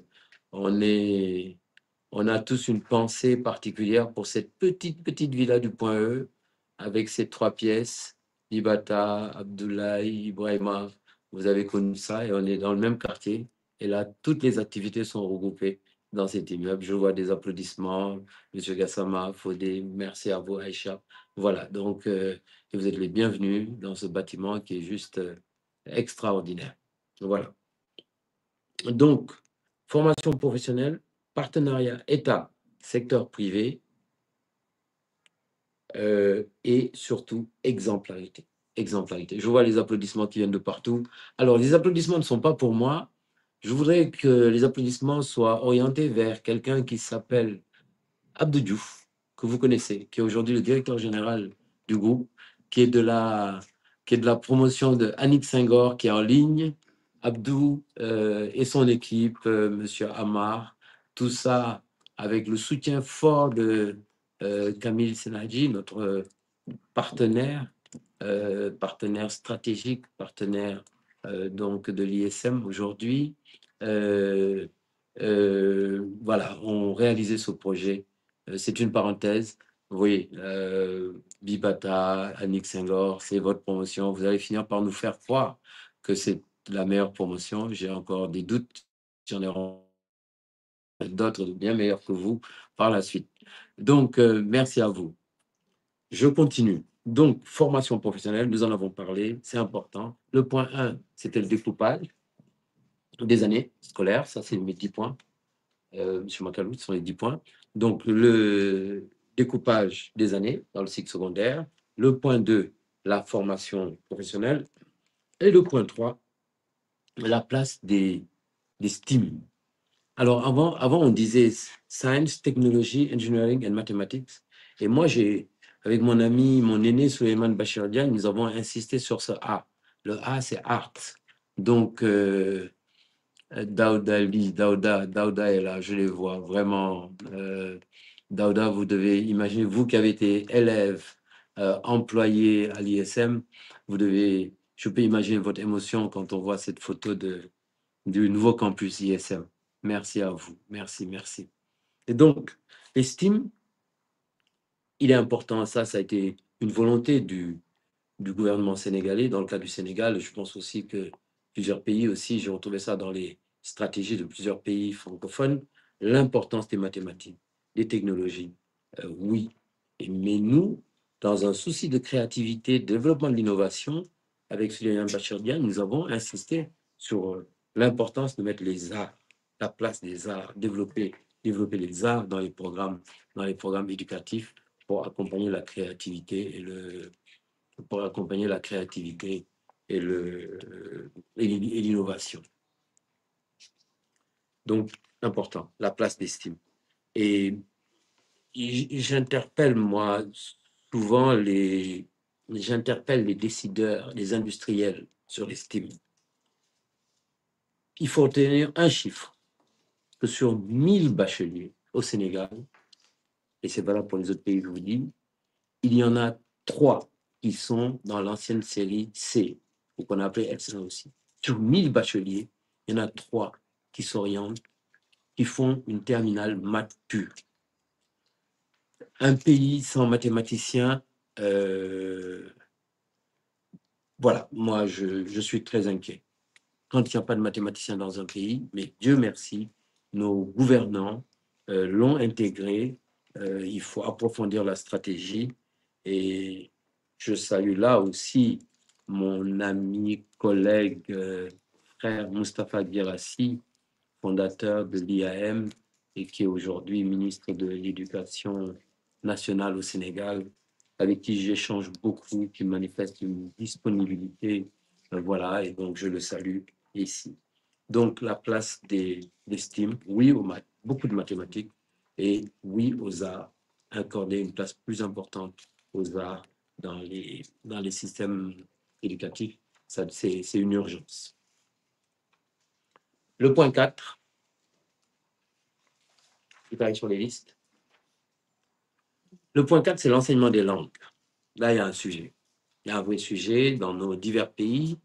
on a tous une pensée particulière pour cette petite villa du Point E, avec ses 3 pièces, Ibata, Abdoulaye, Ibrahima. Vous avez connu ça et on est dans le même quartier. Et là, toutes les activités sont regroupées dans cet immeuble. Je vois des applaudissements. Monsieur Gassama, Fodé, merci à vous, Aïcha. Voilà, donc vous êtes les bienvenus dans ce bâtiment qui est juste extraordinaire. Voilà. Donc, formation professionnelle, partenariat État, secteur privé et surtout exemplarité. Exemplarité. Je vois les applaudissements qui viennent de partout. Alors, les applaudissements ne sont pas pour moi. Je voudrais que les applaudissements soient orientés vers quelqu'un qui s'appelle Abdou Diouf, que vous connaissez, qui est aujourd'hui le directeur général du groupe, qui est de la, qui est de la promotion de Annick Senghor, qui est en ligne. Abdou et son équipe, Monsieur Amar, tout ça avec le soutien fort de Camille Senadji, notre partenaire, partenaire stratégique, partenaire donc de l'ISM aujourd'hui. Voilà, on réalisait ce projet. C'est une parenthèse. Vous voyez, Bibata, Annick Senghor, c'est votre promotion. Vous allez finir par nous faire croire que c'est la meilleure promotion. J'ai encore des doutes. J'en ai d'autres bien meilleurs que vous par la suite. Donc, merci à vous. Je continue. Donc, formation professionnelle, nous en avons parlé, c'est important. Le point 1, c'était le découpage des années scolaires. Ça, c'est mes 10 points. Monsieur Macalou, ce sont les 10 points. Donc, le découpage des années dans le cycle secondaire. Le point 2, la formation professionnelle. Et le point 3, la place des STEAM. Alors, avant, on disait Science, Technology, Engineering and Mathematics. Et moi, avec mon ami, mon aîné Souleymane Bachirdian, nous avons insisté sur ce A. Le A, c'est Art. Donc, Daouda est là, je les vois vraiment. Daouda, vous devez imaginer, vous qui avez été élève, employé à l'ISM, je peux imaginer votre émotion quand on voit cette photo du nouveau campus ISM. Merci à vous. Merci, merci. Et donc, l'estime, il est important. Ça a été une volonté du gouvernement sénégalais. Dans le cas du Sénégal, je pense aussi que plusieurs pays aussi, j'ai retrouvé ça dans les stratégies de plusieurs pays francophones, l'importance des mathématiques, des technologies. Oui. Mais nous, dans un souci de créativité, de développement de l'innovation, avec Souleymane Bachirdian, nous avons insisté sur l'importance de mettre les arts, la place des arts, développer les arts dans les programmes éducatifs pour accompagner la créativité et l'innovation. Donc, important, la place d'estime. Et j'interpelle, moi, souvent j'interpelle les décideurs, les industriels sur l'estime. Il faut retenir un chiffre, que sur 1000 bacheliers au Sénégal, et c'est valable pour les autres pays, je vous dis, il y en a 3 qui sont dans l'ancienne série C, ou qu'on a appelé excellent aussi. Sur 1000 bacheliers, il y en a 3 qui s'orientent, qui font une terminale maths pure. Un pays sans mathématiciens, voilà, moi je suis très inquiet. Quand il n'y a pas de mathématiciens dans un pays, mais Dieu merci, nos gouvernants l'ont intégré. Il faut approfondir la stratégie. Et je salue là aussi mon ami, collègue, frère Moustapha Guirassi, fondateur de l'IAM et qui est aujourd'hui ministre de l'Éducation nationale au Sénégal, avec qui j'échange beaucoup, qui manifeste une disponibilité. Voilà, et donc je le salue ici. Donc la place des STEAM, oui aux maths, beaucoup de mathématiques, et oui aux arts, accorder une place plus importante aux arts dans les systèmes éducatifs, c'est une urgence. Le point 4, qui travaille sur les listes. Le point 4, c'est l'enseignement des langues. Là, il y a un sujet. Il y a un vrai sujet dans nos divers pays.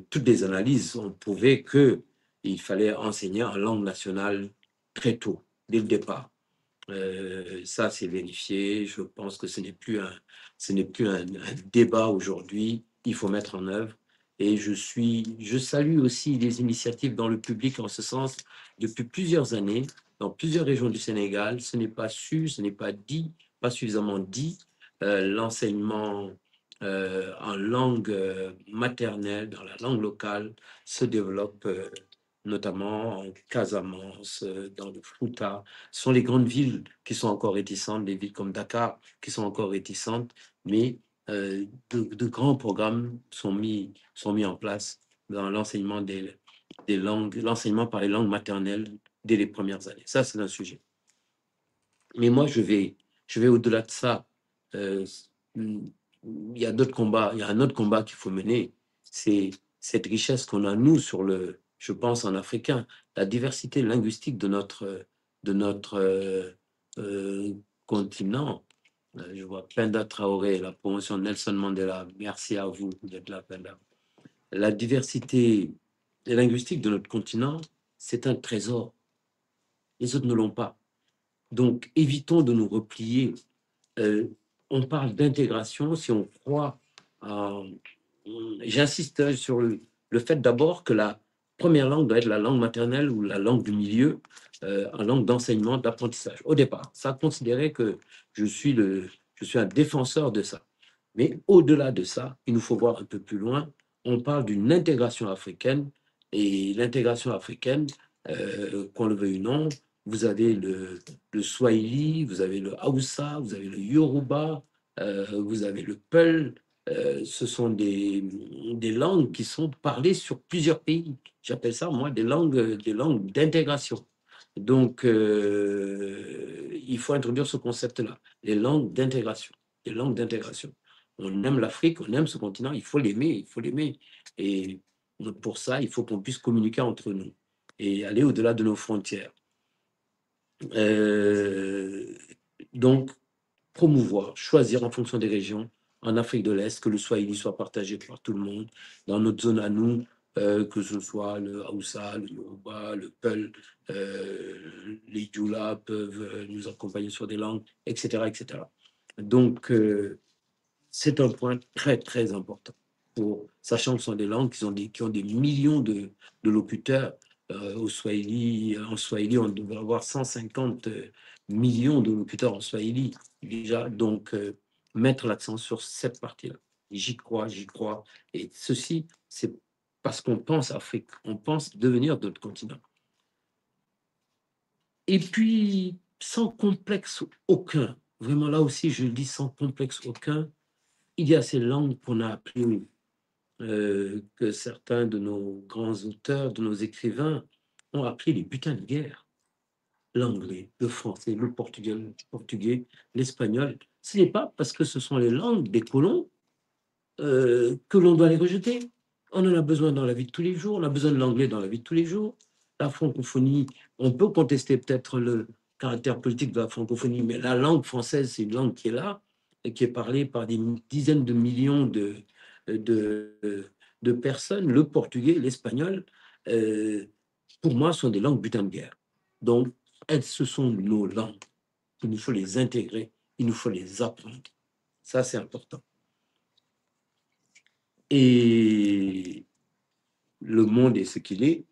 Toutes les analyses ont prouvé qu'il fallait enseigner en langue nationale très tôt, dès le départ. Ça, c'est vérifié. Je pense que ce n'est plus un débat aujourd'hui. Il faut mettre en œuvre. Et je salue aussi les initiatives dans le public en ce sens. Depuis plusieurs années, dans plusieurs régions du Sénégal, ce n'est pas su, ce n'est pas dit, pas suffisamment dit. L'enseignement en langue maternelle, dans la langue locale, se développe notamment en Casamance, dans le Fouta. Ce sont les grandes villes qui sont encore réticentes, des villes comme Dakar qui sont encore réticentes, mais de grands programmes sont mis en place dans l'enseignement des langues, l'enseignement par les langues maternelles dès les premières années. Ça, c'est un sujet. Mais moi, je vais au-delà de ça. Il y a d'autres combats, il y a un autre combat qu'il faut mener, c'est cette richesse qu'on a, nous, je pense, en africain, la diversité linguistique de notre continent. Je vois Penda Traoré, la promotion de Nelson Mandela. Merci à vous d'être là, Penda. La diversité linguistique de notre continent, c'est un trésor. Les autres ne l'ont pas. Donc, évitons de nous replier. On parle d'intégration si on croit. J'insiste sur le fait d'abord que la première langue doit être la langue maternelle ou la langue du milieu, en langue d'enseignement, d'apprentissage. Au départ, ça considérait que je suis un défenseur de ça. Mais au-delà de ça, il nous faut voir un peu plus loin. On parle d'une intégration africaine, et l'intégration africaine, qu'on le veuille ou non, vous avez le Swahili, vous avez le Hausa, vous avez le Yoruba, vous avez le Peul. Ce sont des langues qui sont parlées sur plusieurs pays. J'appelle ça, moi, des langues d'intégration. Donc, il faut introduire ce concept-là, les langues d'intégration. Les langues d'intégration. On aime l'Afrique, on aime ce continent, il faut l'aimer, il faut l'aimer. Et pour ça, il faut qu'on puisse communiquer entre nous et aller au-delà de nos frontières. Donc, promouvoir, choisir en fonction des régions. En Afrique de l'Est, que le Swahili soit partagé par tout le monde. Dans notre zone à nous, que ce soit le Hausa, le Yoruba, le Peul, les Djoula peuvent nous accompagner sur des langues, etc. etc. Donc, c'est un point très, très important. Sachant que ce sont des langues qui ont des millions de locuteurs. En Swahili, on devrait avoir 150 millions de locuteurs en Swahili déjà. Donc, mettre l'accent sur cette partie-là. J'y crois. Et ceci, c'est parce qu'on pense Afrique, on pense devenir d'autres continents. Et puis, sans complexe aucun, vraiment là aussi, je le dis sans complexe aucun, il y a ces langues qu'on a appris, que certains de nos grands auteurs, de nos écrivains ont appris les butins de guerre. L'anglais, le français, le portugais, l'espagnol. Ce n'est pas parce que ce sont les langues des colons que l'on doit les rejeter. On en a besoin dans la vie de tous les jours, on a besoin de l'anglais dans la vie de tous les jours. La francophonie, on peut contester peut-être le caractère politique de la francophonie, mais la langue française, c'est une langue qui est là et qui est parlée par des dizaines de millions de personnes. Le portugais, l'espagnol, pour moi, sont des langues butin de guerre. Donc, ce sont nos langues. Il nous faut les intégrer, il nous faut les apprendre. Ça, c'est important. Et le monde est ce qu'il est.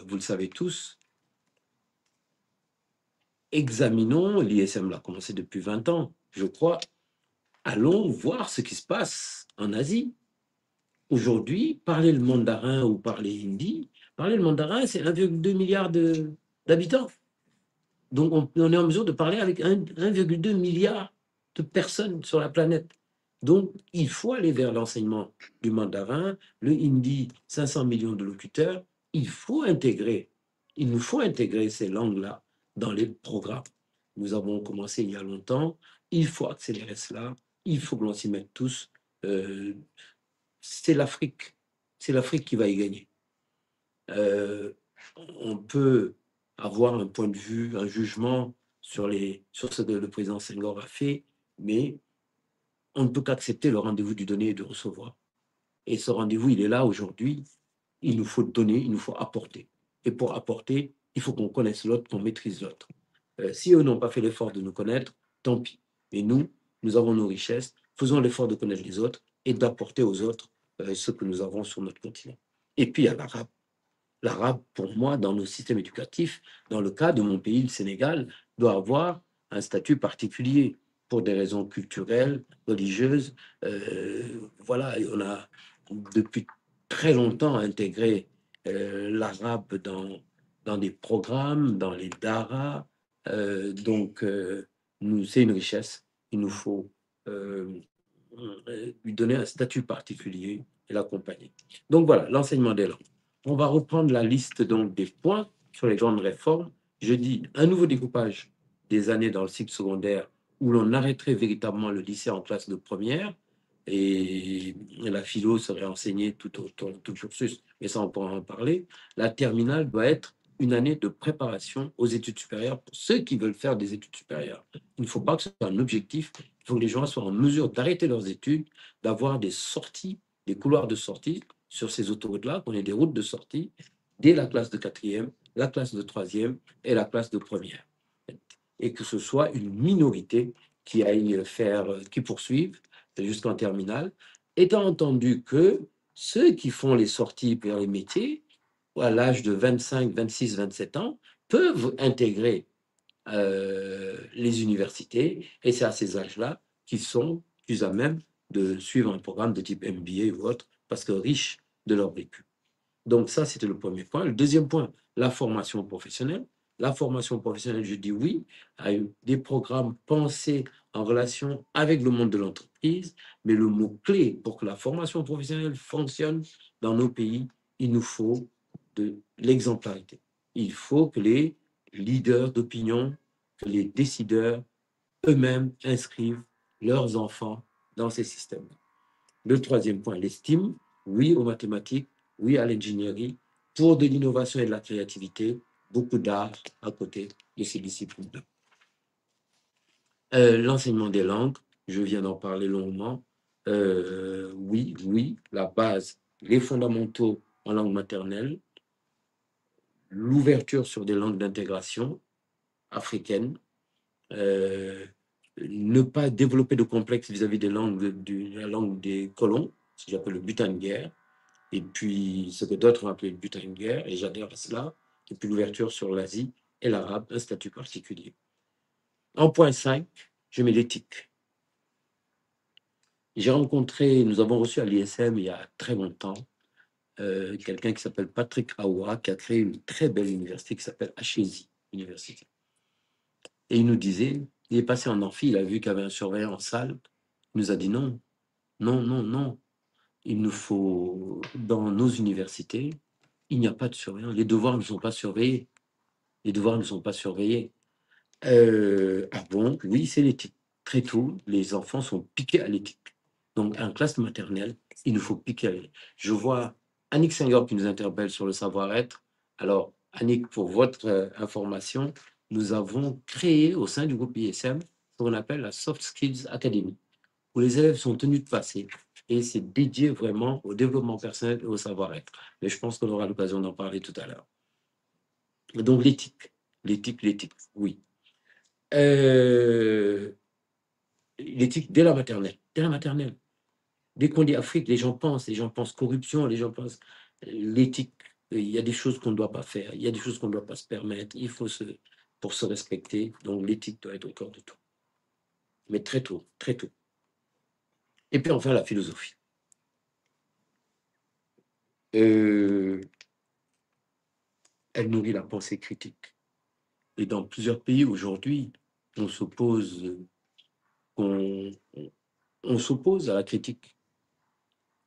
Vous le savez tous. Examinons, l'ISM l'a commencé depuis 20 ans, je crois. Allons voir ce qui se passe en Asie. Aujourd'hui, parler le mandarin ou parler hindi, parler le mandarin, c'est 1,2 milliard d'habitants. Donc, on est en mesure de parler avec 1,2 milliard de personnes sur la planète. Donc, il faut aller vers l'enseignement du mandarin, le hindi, 500 millions de locuteurs. Il nous faut intégrer ces langues-là dans les programmes. Nous avons commencé il y a longtemps. Il faut accélérer cela. Il faut que l'on s'y mette tous. C'est l'Afrique. C'est l'Afrique qui va y gagner. On peut avoir un point de vue, un jugement sur ce que le président Senghor a fait, mais on ne peut qu'accepter le rendez-vous du donner et de recevoir. Et ce rendez-vous, il est là aujourd'hui. Il nous faut donner, il nous faut apporter. Et pour apporter, il faut qu'on connaisse l'autre, qu'on maîtrise l'autre. Si eux n'ont pas fait l'effort de nous connaître, tant pis. Mais nous avons nos richesses, faisons l'effort de connaître les autres et d'apporter aux autres ce que nous avons sur notre continent. Et puis, il y a l'arabe. L'arabe, pour moi, dans nos systèmes éducatifs, dans le cas de mon pays, le Sénégal, doit avoir un statut particulier pour des raisons culturelles, religieuses. Voilà, on a depuis très longtemps intégré l'arabe dans des programmes, dans les daras. Donc, c'est une richesse. Il nous faut lui donner un statut particulier et l'accompagner. Donc voilà, l'enseignement des langues. On va reprendre la liste donc des points sur les grandes réformes. Je dis un nouveau découpage des années dans le cycle secondaire où l'on arrêterait véritablement le lycée en classe de première et la philo serait enseignée tout le cursus, mais ça on pourra en parler. La terminale doit être une année de préparation aux études supérieures pour ceux qui veulent faire des études supérieures. Il ne faut pas que ce soit un objectif, il faut que les gens soient en mesure d'arrêter leurs études, d'avoir des sorties, des couloirs de sortie sur ces autoroutes-là, qu'on ait des routes de sortie dès la classe de quatrième, la classe de troisième et la classe de première. Et que ce soit une minorité qui aille faire, qui poursuive jusqu'en terminale, étant entendu que ceux qui font les sorties vers les métiers, à l'âge de 25, 26, 27 ans, peuvent intégrer les universités, et c'est à ces âges-là qu'ils sont plus à même de suivre un programme de type MBA ou autre, parce que riches de leur vécu. Donc ça, c'était le premier point. Le deuxième point, la formation professionnelle. La formation professionnelle, je dis oui, à des programmes pensés en relation avec le monde de l'entreprise, mais le mot-clé pour que la formation professionnelle fonctionne dans nos pays, il nous faut de l'exemplarité. Il faut que les leaders d'opinion, que les décideurs eux-mêmes inscrivent leurs enfants dans ces systèmes. Le troisième point, l'estime. Oui aux mathématiques, oui à l'ingénierie, pour de l'innovation et de la créativité, beaucoup d'art à côté de ces disciplines-là. L'enseignement des langues, je viens d'en parler longuement. Oui, la base, les fondamentaux en langue maternelle, l'ouverture sur des langues d'intégration africaines, ne pas développer de complexe vis-à-vis des langues de la langue des colons, ce que j'appelle le butin de guerre, et puis ce que d'autres ont appelé le butin de guerre, et j'adhère à cela, et puis l'ouverture sur l'Asie et l'arabe, un statut particulier. En point 5, je mets l'éthique. J'ai rencontré, nous avons reçu à l'ISM il y a très longtemps, quelqu'un qui s'appelle Patrick Aoua, qui a créé une très belle université qui s'appelle Achésie Université. Et il nous disait, il est passé en amphi, il a vu qu'il y avait un surveillant en salle, il nous a dit non, non, il nous faut, dans nos universités, il n'y a pas de surveillant, les devoirs ne sont pas surveillés. Les devoirs ne sont pas surveillés. Ah bon, oui, c'est l'éthique. Très tôt, les enfants sont piqués à l'éthique. Donc, en classe maternelle, il nous faut piquer à l'éthique. Je vois Annick Senghor qui nous interpelle sur le savoir-être. Alors, Annick, pour votre information, nous avons créé au sein du groupe ISM ce qu'on appelle la Soft Skills Academy, où les élèves sont tenus de passer. Et c'est dédié vraiment au développement personnel et au savoir-être. Mais je pense qu'on aura l'occasion d'en parler tout à l'heure. Donc, l'éthique, oui. L'éthique dès la maternelle. Dès la maternelle. Dès qu'on dit Afrique, les gens pensent corruption, les gens pensent l'éthique. Il y a des choses qu'on ne doit pas faire, il y a des choses qu'on ne doit pas se permettre. Il faut pour se respecter. Donc l'éthique doit être au cœur de tout. Mais très tôt, très tôt. Et puis enfin la philosophie. Elle nourrit la pensée critique. Et dans plusieurs pays aujourd'hui, on s'oppose à la critique.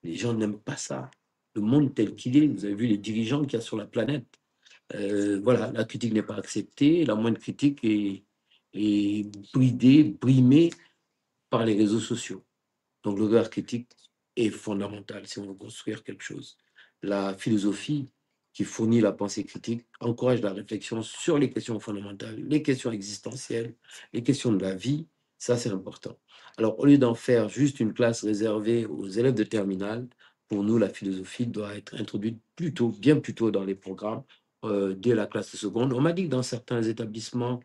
Les gens n'aiment pas ça. Le monde tel qu'il est, vous avez vu les dirigeants qu'il y a sur la planète. Voilà, la critique n'est pas acceptée. La moindre critique est brimée par les réseaux sociaux. Donc, le regard critique est fondamental si on veut construire quelque chose. La philosophie, qui fournit la pensée critique, encourage la réflexion sur les questions fondamentales, les questions existentielles, les questions de la vie. Ça, c'est important. Alors, au lieu d'en faire juste une classe réservée aux élèves de terminale, pour nous, la philosophie doit être introduite bien plus tôt dans les programmes, dès la classe de seconde. On m'a dit que dans certains établissements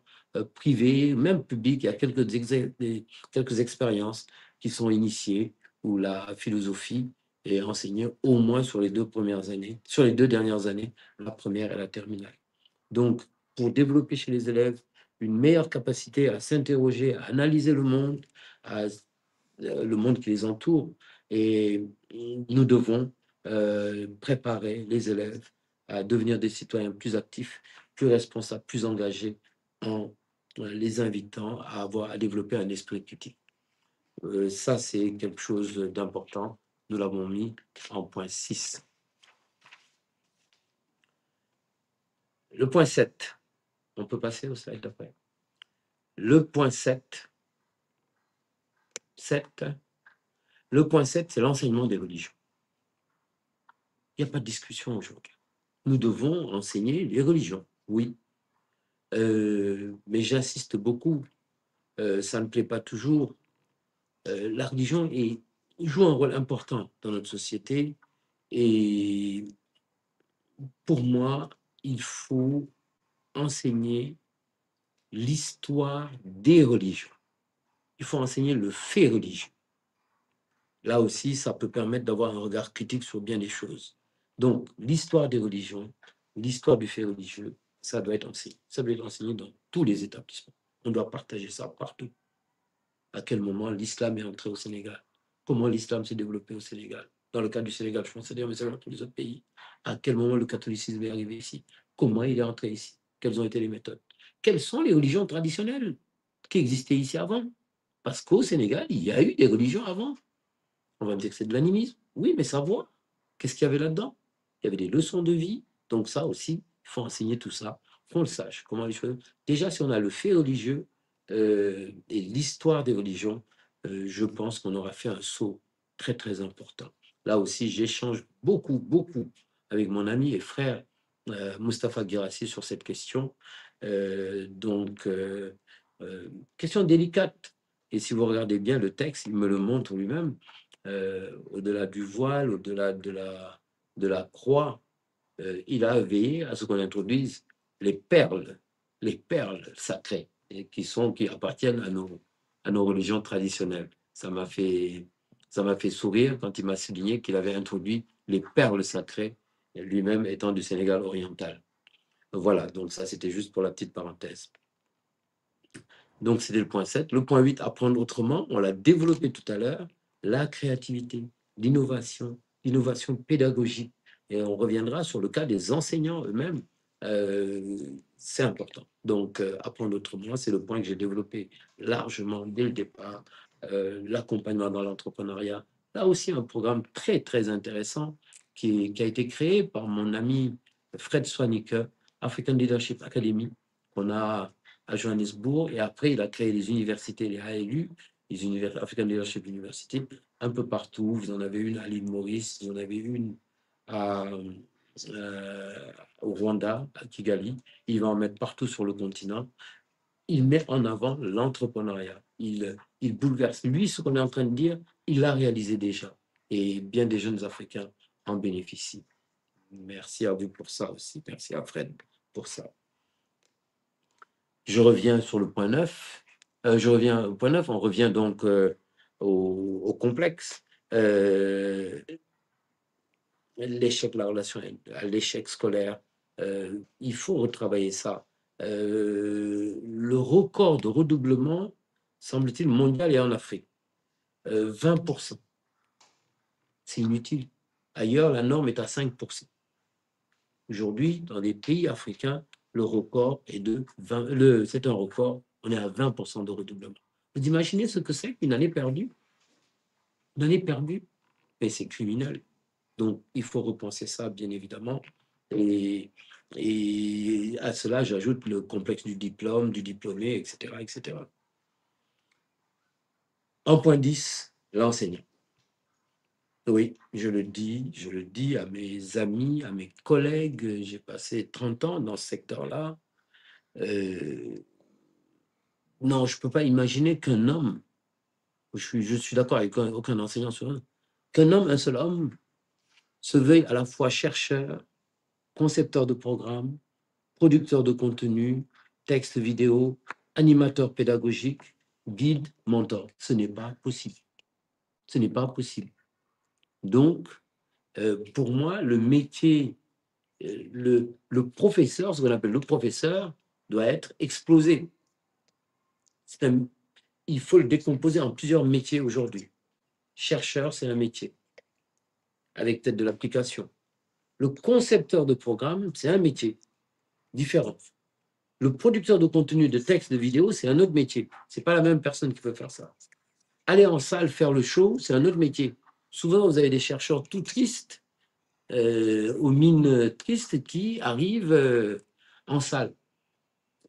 privés, même publics, il y a quelques expériences qui sont initiées où la philosophie est enseignée au moins sur les 2 premières années, sur les 2 dernières années, la première et la terminale. Donc, pour développer chez les élèves une meilleure capacité à s'interroger, à analyser le monde qui les entoure, et nous devons préparer les élèves à devenir des citoyens plus actifs, plus responsables, plus engagés, en les invitant à développer un esprit critique. Ça, c'est quelque chose d'important. Nous l'avons mis en point 6. Le point 7. On peut passer au slide d'après. Le point 7. Le point 7, c'est l'enseignement des religions. Il n'y a pas de discussion aujourd'hui. Nous devons enseigner les religions, oui. Mais j'insiste beaucoup, ça ne plaît pas toujours. La religion joue un rôle important dans notre société et pour moi, il faut enseigner l'histoire des religions. Il faut enseigner le fait religieux. Là aussi, ça peut permettre d'avoir un regard critique sur bien des choses. Donc, l'histoire des religions, l'histoire du fait religieux, ça doit être enseigné. Ça doit être enseigné dans tous les établissements. On doit partager ça partout. À quel moment l'islam est entré au Sénégal? Comment l'islam s'est développé au Sénégal? Dans le cas du Sénégal, je pense c'est-à-dire mais dans tous les autres pays. À quel moment le catholicisme est arrivé ici? Comment il est entré ici? Quelles ont été les méthodes? Quelles sont les religions traditionnelles qui existaient ici avant? Parce qu'au Sénégal, il y a eu des religions avant. On va me dire que c'est de l'animisme. Oui, mais savoir, qu'est-ce qu'il y avait là-dedans? Il y avait des leçons de vie. Donc ça aussi, il faut enseigner tout ça, qu'on le sache, comment les choses. Déjà, si on a le fait religieux et l'histoire des religions, je pense qu'on aura fait un saut très, très important. Là aussi, j'échange beaucoup avec mon ami et frère Mustapha Guirassi sur cette question. Question délicate. Et si vous regardez bien le texte, il me le montre lui-même. Au-delà du voile, au-delà de la croix, il a veillé à ce qu'on introduise les perles sacrées, et qui appartiennent à nos religions traditionnelles. Ça m'a fait sourire quand il m'a souligné qu'il avait introduit les perles sacrées, lui-même étant du Sénégal oriental. Voilà, donc ça c'était juste pour la petite parenthèse. Donc c'était le point 7. Le point 8, apprendre autrement, on l'a développé tout à l'heure, la créativité, l'innovation pédagogique. Et on reviendra sur le cas des enseignants eux-mêmes. C'est important. Donc, apprendre autrement, c'est le point que j'ai développé largement dès le départ. L'accompagnement dans l'entrepreneuriat. Là aussi, un programme très, très intéressant qui a été créé par mon ami Fred Swanicke, African Leadership Academy, qu'on a à Johannesburg. Et après, il a créé les universités, les ALU, les African Leadership University, un peu partout. Vous en avez une à l'île Maurice, vous en avez une à, au Rwanda, à Kigali. Il va en mettre partout sur le continent. Il met en avant l'entrepreneuriat. Il bouleverse. Lui, ce qu'on est en train de dire, il l'a réalisé déjà. Et bien des jeunes Africains en bénéficient. Merci à vous pour ça aussi. Merci à Fred pour ça. Je reviens sur le point 9. Je reviens au point 9. On revient donc au complexe. L'échec, la relation à l'échec scolaire. Il faut retravailler ça. Le record de redoublement, semble-t-il, mondial est en Afrique. 20%. C'est inutile. Ailleurs, la norme est à 5%. Aujourd'hui, dans des pays africains, le record est de 20%. C'est un record, on est à 20% de redoublement. Vous imaginez ce que c'est qu'une année perdue? Une année perdue, mais c'est criminel. Donc, il faut repenser ça, bien évidemment. Et à cela, j'ajoute le complexe du diplôme, du diplômé, etc., etc. En point 10, l'enseignant. Oui, je le dis à mes amis, à mes collègues. J'ai passé 30 ans dans ce secteur-là. Non, je ne peux pas imaginer qu'un homme, je suis d'accord avec aucun enseignant sur un, qu'un homme, un seul homme, se veuille à la fois chercheur, concepteur de programme, producteur de contenu, texte vidéo, animateur pédagogique, guide, mentor. Ce n'est pas possible. Ce n'est pas possible. Donc, pour moi, le métier, le professeur, ce qu'on appelle le professeur, doit être explosé. Il faut le décomposer en plusieurs métiers aujourd'hui. Chercheur, c'est un métier, avec peut-être de l'application. Le concepteur de programme, c'est un métier différent. Le producteur de contenu, de texte, de vidéo, c'est un autre métier. Ce n'est pas la même personne qui peut faire ça. Aller en salle faire le show, c'est un autre métier. Souvent, vous avez des chercheurs tout tristes, aux mines tristes, qui arrivent en salle.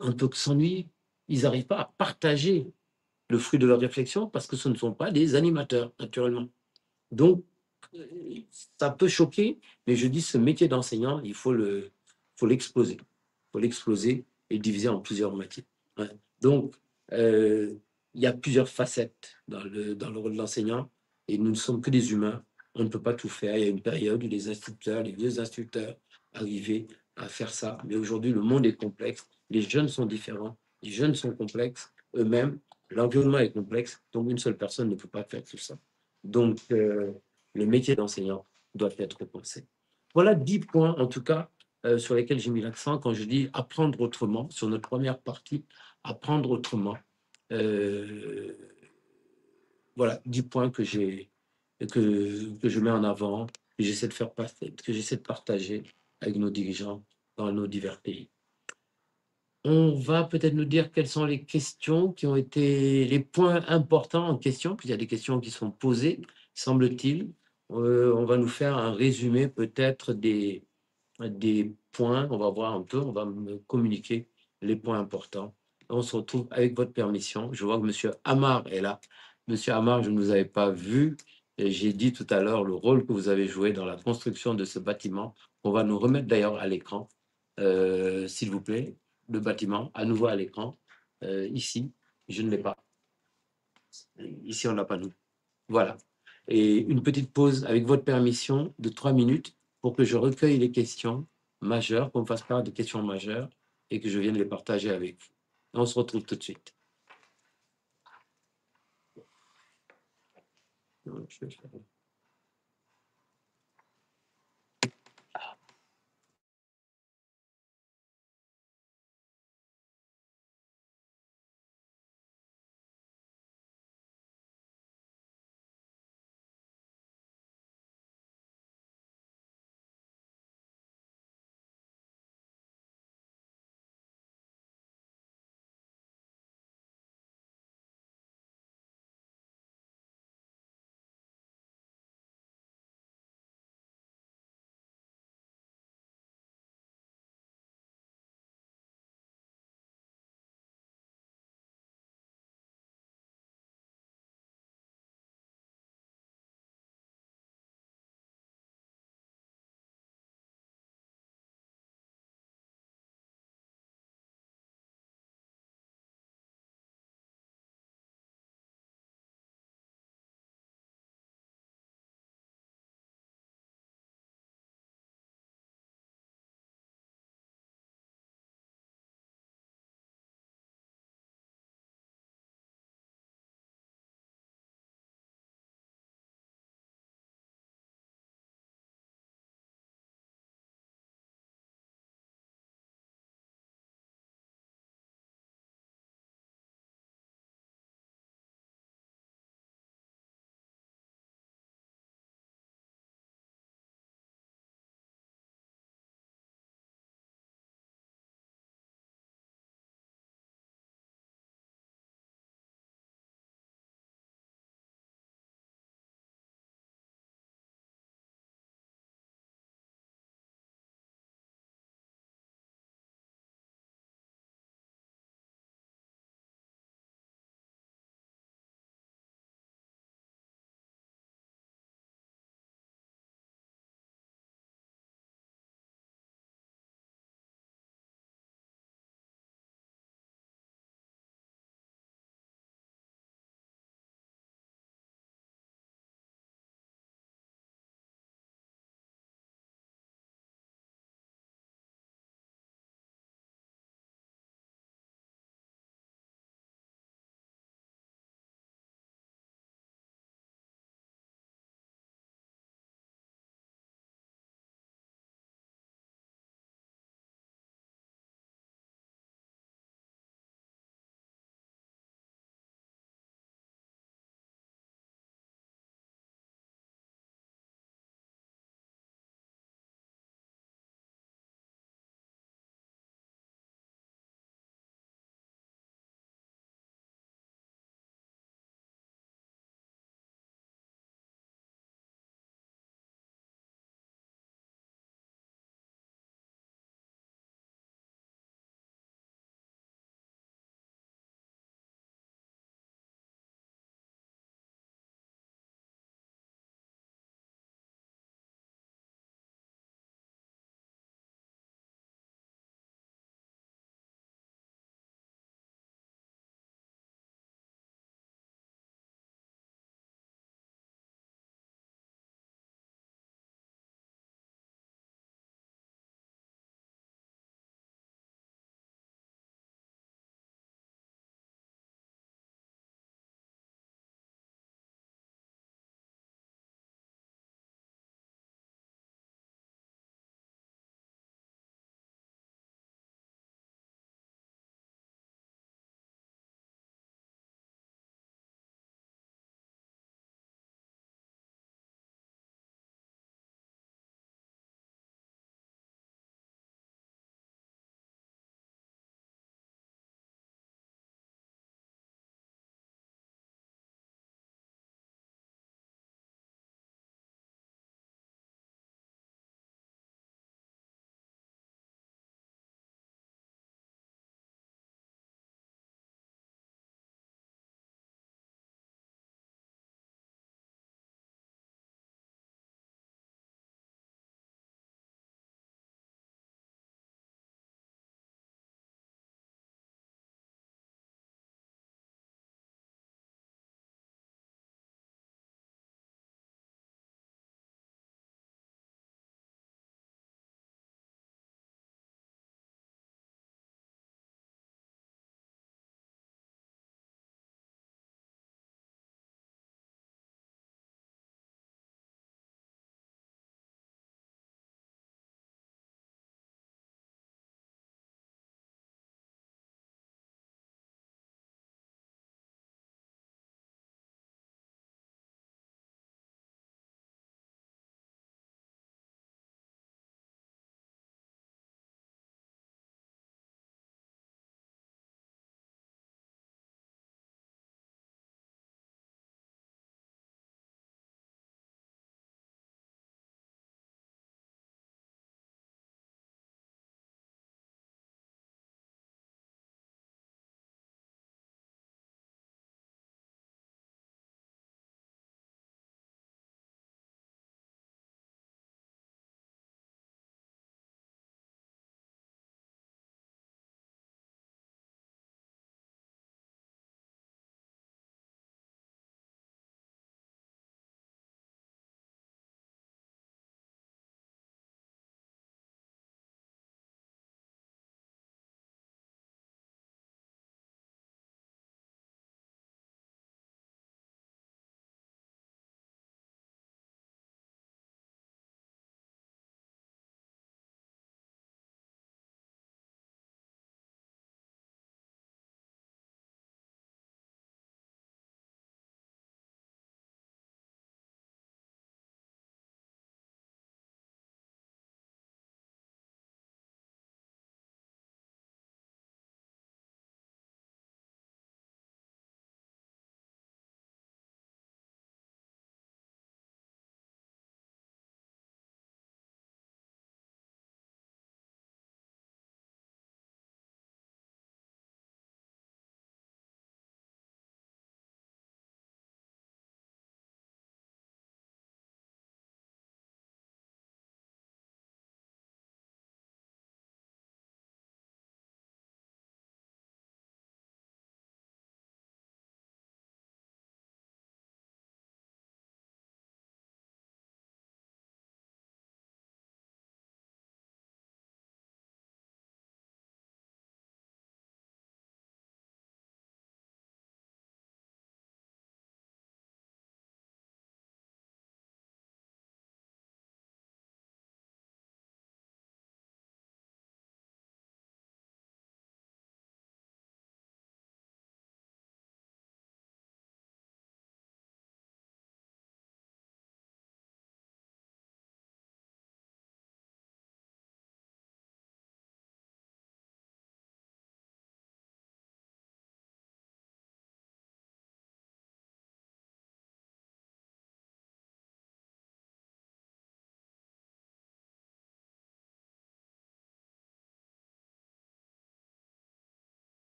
Un peu que s'ennuient, ils n'arrivent pas à partager le fruit de leur réflexion parce que ce ne sont pas des animateurs, naturellement. Donc, ça peut choquer, mais je dis ce métier d'enseignant, faut l'exploser. Il faut l'exploser et le diviser en plusieurs métiers. Ouais. Donc, il y a plusieurs facettes dans le rôle de l'enseignant et nous ne sommes que des humains. On ne peut pas tout faire. Il y a une période où les instituteurs, les vieux instituteurs arrivaient à faire ça. Mais aujourd'hui, le monde est complexe. Les jeunes sont différents. Les jeunes sont complexes eux-mêmes. L'environnement est complexe. Donc, une seule personne ne peut pas faire tout ça. Donc, le métier d'enseignant doit être repensé. Voilà 10 points, en tout cas, sur lesquels j'ai mis l'accent quand je dis apprendre autrement, sur notre première partie, apprendre autrement. Voilà 10 points que je mets en avant, que j'essaie de partager avec nos dirigeants dans nos divers pays. On va peut-être nous dire quelles sont les questions qui ont été les points importants en question, puis il y a des questions qui sont posées, semble-t-il. On va nous faire un résumé peut-être des points. On va voir un peu, on va me communiquer les points importants. On se retrouve avec votre permission. Je vois que M. Amar est là. Monsieur Amar, je ne vous avais pas vu. J'ai dit tout à l'heure le rôle que vous avez joué dans la construction de ce bâtiment. On va nous remettre d'ailleurs à l'écran, s'il vous plaît, le bâtiment, à nouveau à l'écran. Ici, je ne l'ai pas. Ici, on ne l'a pas, nous. Voilà. Et une petite pause, avec votre permission, de 3 minutes pour que je recueille les questions majeures, qu'on me fasse part des questions majeures et que je vienne les partager avec vous. On se retrouve tout de suite.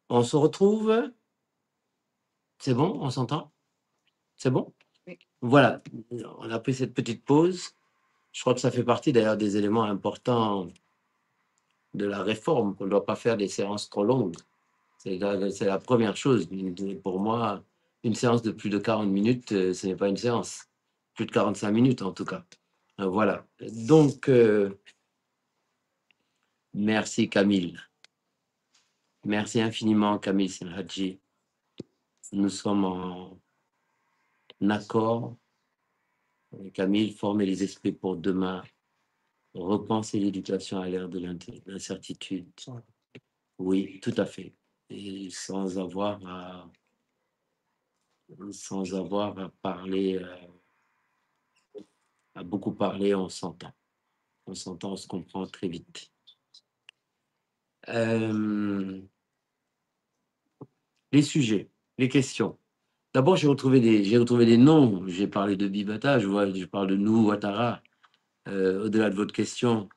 On se retrouve. C'est bon, on s'entend? C'est bon? Oui. Voilà, on a pris cette petite pause. Je crois que ça fait partie d'ailleurs des éléments importants de la réforme, qu'on ne doit pas faire des séances trop longues. C'est la première chose. Pour moi, une séance de plus de 40 minutes, ce n'est pas une séance. Plus de 45 minutes en tout cas. Voilà. Donc, merci Camille. Merci infiniment Camille Sinhadji. Nous sommes en accord. Camille, former les esprits pour demain. Repenser l'éducation à l'ère de l'incertitude. Oui, tout à fait. Et sans avoir à parler, à beaucoup parler, on s'entend. On s'entend, on se comprend très vite. Les sujets, les questions. D'abord, j'ai retrouvé des noms. J'ai parlé de Bibata, je parle de nous, Ouattara. Au-delà de votre question,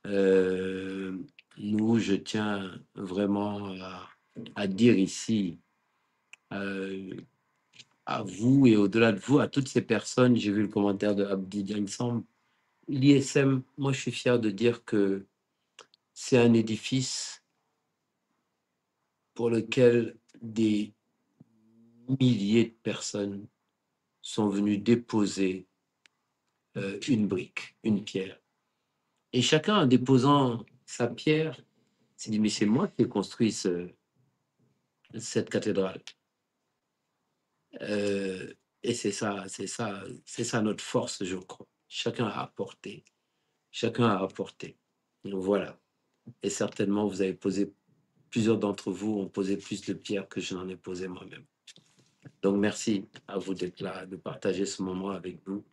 nous, je tiens vraiment à dire ici, à vous et au-delà de vous, à toutes ces personnes, j'ai vu le commentaire de Abdi Diansam, l'ISM, moi je suis fier de dire que c'est un édifice pour lequel des milliers de personnes sont venues déposer une brique, une pierre. Et chacun en déposant sa pierre s'est dit, mais c'est moi qui ai construit cette cathédrale. Et c'est ça notre force, je crois. Chacun a apporté. Donc, voilà. Et certainement, vous avez posé, plusieurs d'entre vous ont posé plus de pierres que je n'en ai posé moi-même. Donc, merci à vous d'être là, de partager ce moment avec nous.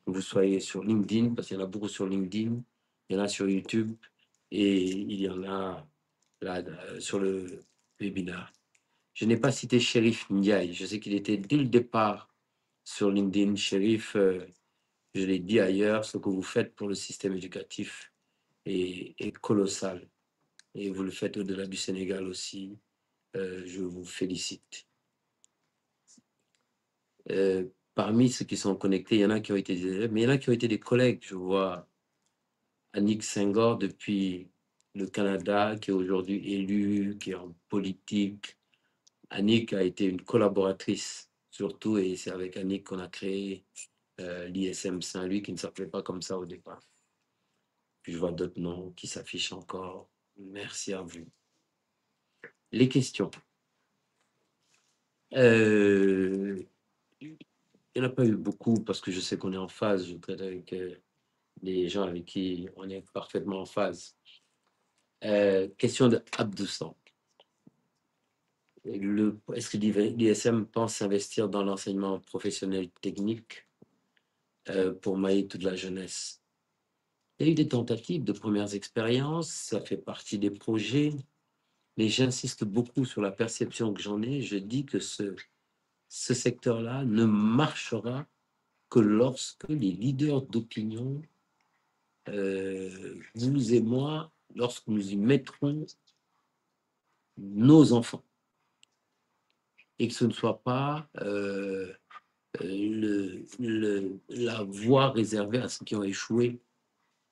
Que vous soyez sur LinkedIn, parce qu'il y en a beaucoup sur LinkedIn, il y en a sur YouTube, et il y en a là sur le webinaire. Je n'ai pas cité Shérif Ndiaye. Je sais qu'il était dès le départ sur LinkedIn. Shérif, je l'ai dit ailleurs, ce que vous faites pour le système éducatif est colossal. Et vous le faites au-delà du Sénégal aussi. Je vous félicite. Parmi ceux qui sont connectés, il y en a qui ont été des élèves, mais il y en a qui ont été des collègues. Je vois Annick Senghor depuis le Canada, qui est aujourd'hui élue, qui est en politique. Annick a été une collaboratrice, surtout, et c'est avec Annick qu'on a créé l'ISM Saint-Louis, qui ne s'appelait pas comme ça au départ. Puis je vois d'autres noms qui s'affichent encore. Merci à vous. Les questions. Il n'y en a pas eu beaucoup parce que je sais qu'on est en phase. Je traite avec les gens avec qui on est parfaitement en phase. Question de Abdoussan. Est-ce que l'ISM pense s'investir dans l'enseignement professionnel technique pour mailler toute la jeunesse? Il y a eu des tentatives de premières expériences, ça fait partie des projets, mais j'insiste beaucoup sur la perception que j'en ai. Je dis que ce secteur-là ne marchera que lorsque les leaders d'opinion, vous et moi, lorsque nous y mettrons nos enfants, et que ce ne soit pas la voie réservée à ceux qui ont échoué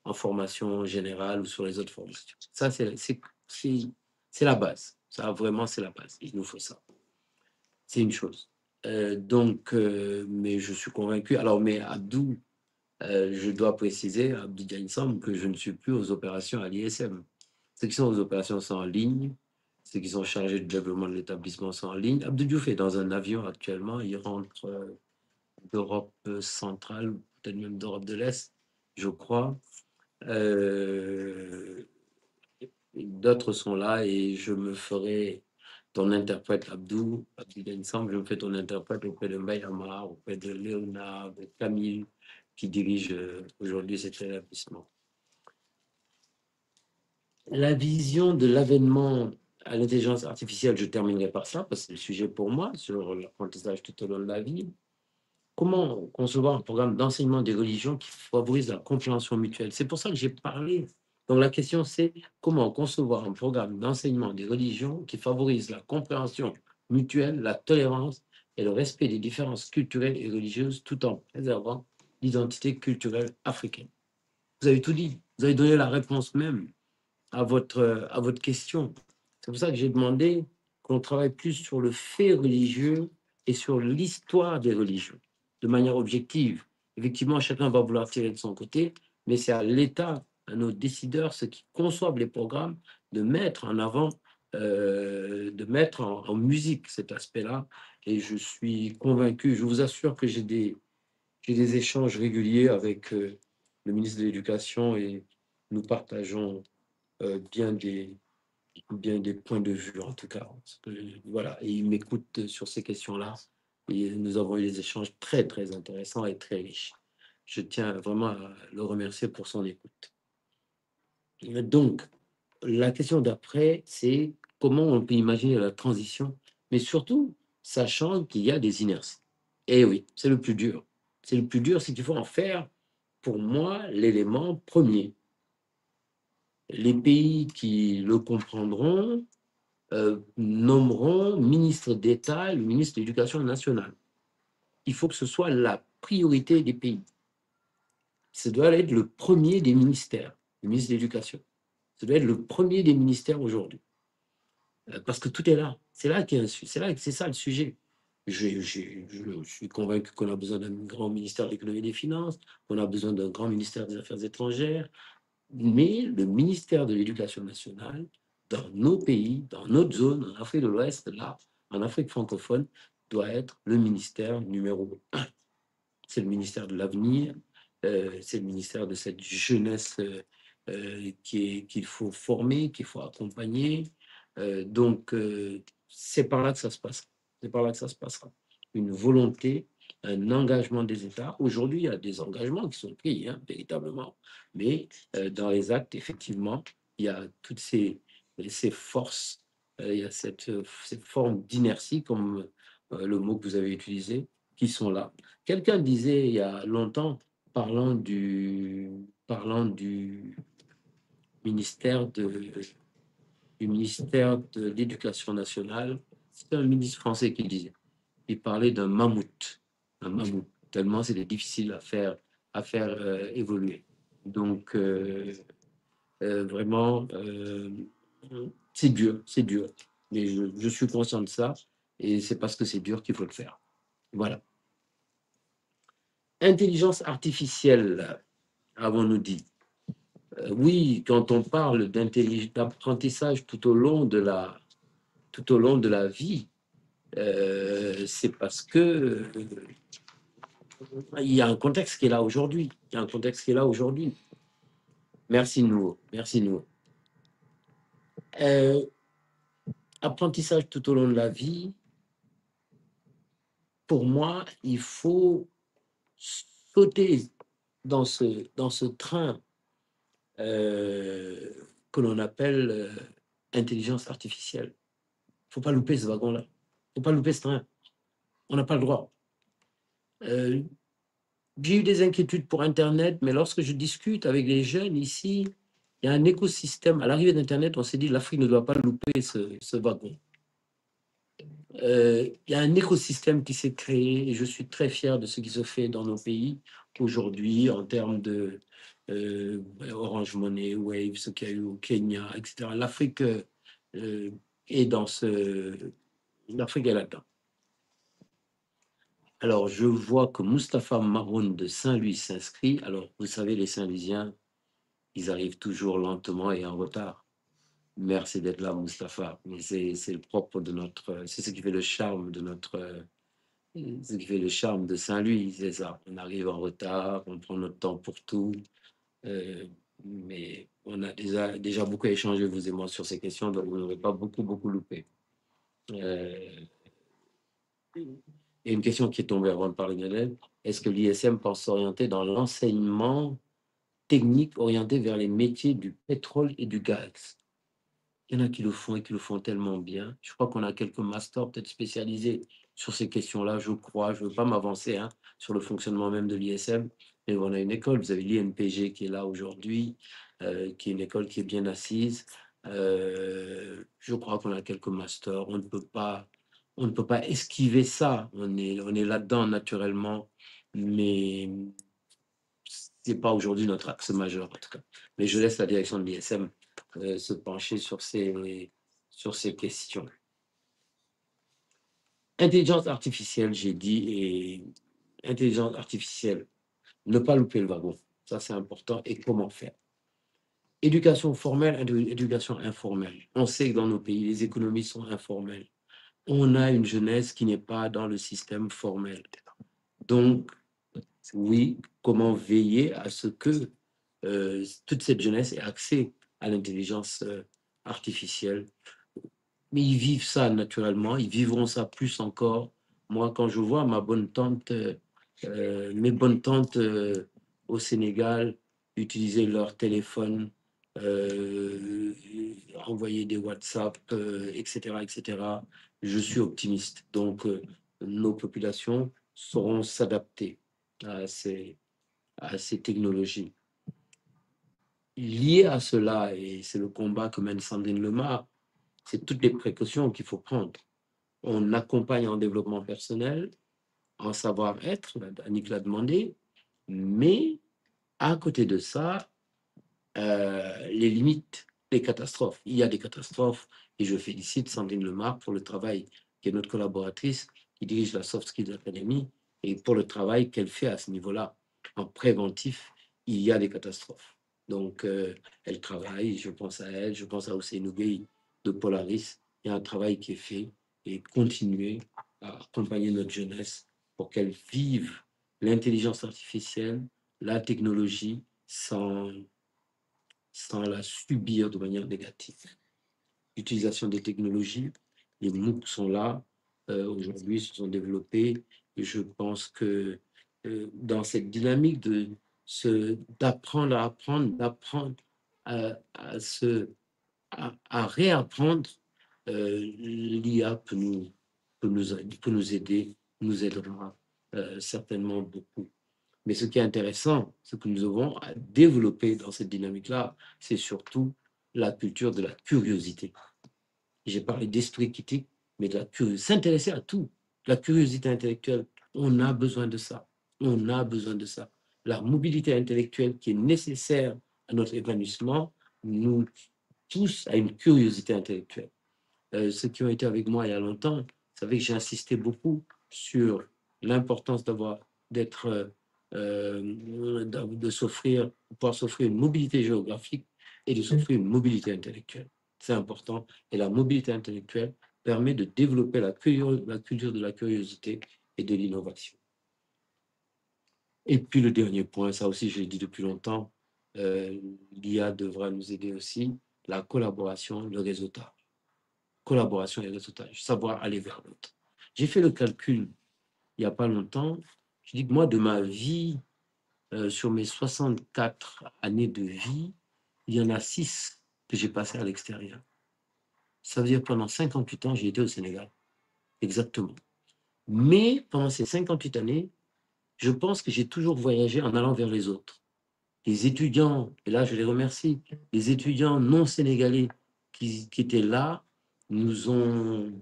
en formation générale ou sur les autres formations. Ça, c'est la base. Ça, vraiment, c'est la base. Il nous faut ça. C'est une chose. Mais je suis convaincu. Alors, mais Abdou, je dois préciser, Abdou Diansam, que je ne suis plus aux opérations à l'ISM. Ceux qui sont aux opérations sont en ligne. Ceux qui sont chargés du développement de l'établissement sont en ligne. Abdou Diouf est dans un avion actuellement. Il rentre d'Europe centrale, peut-être même d'Europe de l'Est, je crois. D'autres sont là et je me ferai ton interprète Abdou Diansam, je me fais ton interprète auprès de Mbayama, auprès de Léonard, de Camille, qui dirige aujourd'hui cet établissement. La vision de l'avènement à l'intelligence artificielle, je terminerai par ça, parce que c'est le sujet pour moi, sur l'apprentissage tout au long de la vie. Comment concevoir un programme d'enseignement des religions qui favorise la compréhension mutuelle? C'est pour ça que j'ai parlé Donc la question, c'est comment concevoir un programme d'enseignement des religions qui favorise la compréhension mutuelle, la tolérance et le respect des différences culturelles et religieuses tout en préservant l'identité culturelle africaine. Vous avez tout dit, vous avez donné la réponse même à votre question. C'est pour ça que j'ai demandé qu'on travaille plus sur le fait religieux et sur l'histoire des religions, de manière objective. Effectivement, chacun va vouloir tirer de son côté, mais c'est à l'État, à nos décideurs, ceux qui conçoivent les programmes, de mettre en avant, de mettre en musique cet aspect-là. Et je suis convaincu, je vous assure que j'ai des échanges réguliers avec le ministre de l'Éducation et nous partageons bien des points de vue, en tout cas. Parce que, voilà, et il m'écoute sur ces questions-là. Et nous avons eu des échanges très, très intéressants et très riches. Je tiens vraiment à le remercier pour son écoute. Donc, la question d'après, c'est comment on peut imaginer la transition, mais surtout, sachant qu'il y a des inerties. Et oui, c'est le plus dur. C'est le plus dur, c'est qu'il faut en faire, pour moi, l'élément premier. Les pays qui le comprendront nommeront ministre d'État le ministre de l'Éducation nationale. Il faut que ce soit la priorité des pays. Ce doit être le premier des ministères, le ministre de l'Éducation. Ce doit être le premier des ministères aujourd'hui. Parce que tout est là. C'est là qu'il y a c'est ça le sujet. Je suis convaincu qu'on a besoin d'un grand ministère de l'économie et des finances, qu'on a besoin d'un grand ministère des Affaires étrangères, mais le ministère de l'Éducation nationale, dans nos pays, dans notre zone, en Afrique de l'Ouest, là, en Afrique francophone, doit être le ministère numéro un. C'est le ministère de l'avenir, c'est le ministère de cette jeunesse qu'il faut former, qu'il faut accompagner. Donc, c'est par là que ça se passera. C'est par là que ça se passera. Une volonté, un engagement des États. Aujourd'hui, il y a des engagements qui sont pris, hein, véritablement. Mais dans les actes, effectivement, il y a toutes ces forces, il y a cette forme d'inertie, comme le mot que vous avez utilisé, qui sont là. Quelqu'un disait il y a longtemps, parlant du ministère de, du ministère de l'Éducation nationale, c'est un ministre français qui disait. Il parlait d'un mammouth, tellement c'était difficile à faire évoluer. Donc, vraiment, c'est dur, c'est dur. Mais je suis conscient de ça, et c'est parce que c'est dur qu'il faut le faire. Voilà. Intelligence artificielle, avons-nous dit. Oui, quand on parle d'apprentissage tout au long de la vie, c'est parce que il y a un contexte qui est là aujourd'hui. Il y a un contexte qui est là aujourd'hui. Merci nous. Merci nous. Apprentissage tout au long de la vie. Pour moi, il faut sauter dans ce train que l'on appelle intelligence artificielle. Il ne faut pas louper ce wagon-là. Il ne faut pas louper ce train. On n'a pas le droit. J'ai eu des inquiétudes pour Internet, mais lorsque je discute avec les jeunes ici, il y a un écosystème. À l'arrivée d'Internet, on s'est dit l'Afrique ne doit pas louper ce wagon. Il y a un écosystème qui s'est créé et je suis très fier de ce qui se fait dans nos pays aujourd'hui en termes de Orange Money, Wave, ce qu'il y a eu au Kenya, etc. L'Afrique est l'Afrique est là-dedans. Alors, je vois que Mustapha Maroun de Saint-Louis s'inscrit. Alors, vous savez, les Saint-Louisiens, ils arrivent toujours lentement et en retard. Merci d'être là, Mustapha. Mais c'est le propre de c'est ce qui fait le charme de ce qui fait le charme de Saint-Louis, c'est ça. On arrive en retard, on prend notre temps pour tout. Mais on a déjà beaucoup échangé, vous et moi, sur ces questions, donc vous n'aurez pas beaucoup loupé. Et une question qui est tombée avant de parler d'elle, est-ce que l'ISM pense s'orienter dans l'enseignement technique orienté vers les métiers du pétrole et du gaz? Il y en a qui le font et qui le font tellement bien. Je crois qu'on a quelques masters peut-être spécialisés sur ces questions-là, je crois. Je ne veux pas m'avancer hein, sur le fonctionnement même de l'ISM, mais on a une école, vous avez l'INPG qui est là aujourd'hui, qui est une école qui est bien assise. Je crois qu'on a quelques masters, on ne peut pas esquiver ça, on est là-dedans naturellement, mais c'est pas aujourd'hui notre axe majeur en tout cas. Mais je laisse la direction de l'ISM se pencher sur ces questions. Intelligence artificielle, j'ai dit, et intelligence artificielle, ne pas louper le wagon, ça c'est important, et comment faire. Éducation formelle, éducation informelle. On sait que dans nos pays, les économies sont informelles. On a une jeunesse qui n'est pas dans le système formel. Donc, oui, comment veiller à ce que toute cette jeunesse ait accès à l'intelligence artificielle. Mais ils vivent ça naturellement, ils vivront ça plus encore. Moi, quand je vois ma bonne tante, mes bonnes tantes au Sénégal utiliser leur téléphone, envoyer des WhatsApp, etc., etc., je suis optimiste. Donc, nos populations sauront s'adapter à ces technologies. Lié à cela, et c'est le combat que mène Sandrine Lemar, c'est toutes les précautions qu'il faut prendre. On accompagne en développement personnel, en savoir-être, Annick l'a demandé, mais à côté de ça, les limites, les catastrophes. Il y a des catastrophes et je félicite Sandrine Lemar pour le travail, qui est notre collaboratrice, qui dirige la Soft Skills Academy, et pour le travail qu'elle fait à ce niveau-là. En préventif, il y a des catastrophes. Donc, elle travaille, je pense à elle, je pense à Ousseynou Gueye de Polaris. Il y a un travail qui est fait et continuer à accompagner notre jeunesse pour qu'elle vive l'intelligence artificielle, la technologie sans la subir de manière négative. L'utilisation des technologies, les MOOC sont là, aujourd'hui se sont développés, et je pense que dans cette dynamique d'apprendre à apprendre, d'apprendre à réapprendre, l'IA peut nous aider, nous aidera certainement beaucoup. Mais ce qui est intéressant, ce que nous avons à développer dans cette dynamique-là, c'est surtout la culture de la curiosité. J'ai parlé d'esprit critique, mais de la curiosité, s'intéresser à tout. La curiosité intellectuelle, on a besoin de ça. On a besoin de ça. La mobilité intellectuelle qui est nécessaire à notre épanouissement nous pousse à une curiosité intellectuelle. Ceux qui ont été avec moi il y a longtemps, vous savez que j'ai insisté beaucoup sur l'importance de s'offrir, pouvoir s'offrir une mobilité géographique et de s'offrir une mobilité intellectuelle. C'est important. Et la mobilité intellectuelle permet de développer la culture de la curiosité et de l'innovation. Et puis le dernier point, ça aussi je l'ai dit depuis longtemps, l'IA devra nous aider aussi, la collaboration, le réseautage. Collaboration et réseautage, savoir aller vers l'autre. J'ai fait le calcul il n'y a pas longtemps. Je dis que moi, de ma vie, sur mes 64 années de vie, il y en a 6 que j'ai passées à l'extérieur. Ça veut dire que pendant 58 ans, j'ai été au Sénégal. Exactement. Mais pendant ces 58 années, je pense que j'ai toujours voyagé en allant vers les autres. Les étudiants, et là je les remercie, les étudiants non sénégalais qui étaient là nous ont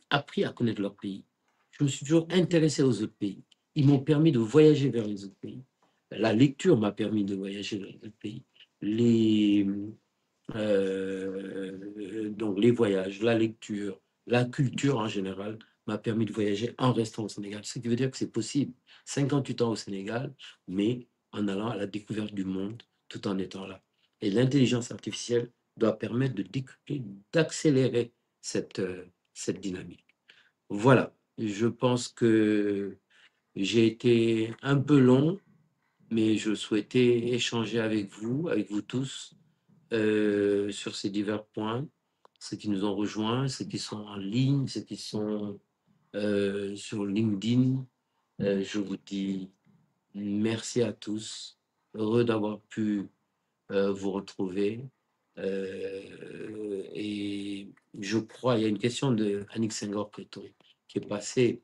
appris à connaître leur pays. Je me suis toujours intéressé aux autres pays. Ils m'ont permis de voyager vers les autres pays. La lecture m'a permis de voyager vers les autres pays. Donc les voyages, la lecture, la culture en général m'a permis de voyager en restant au Sénégal. Ce qui veut dire que c'est possible. 58 ans au Sénégal, mais en allant à la découverte du monde tout en étant là. Et l'intelligence artificielle doit permettre d'accélérer cette dynamique. Voilà, je pense que j'ai été un peu long, mais je souhaitais échanger avec vous tous, sur ces divers points, ceux qui nous ont rejoints, ceux qui sont en ligne, ceux qui sont sur LinkedIn. Je vous dis merci à tous, heureux d'avoir pu vous retrouver. Et je crois, il y a une question de Annick Senghor-Preto qui est passé,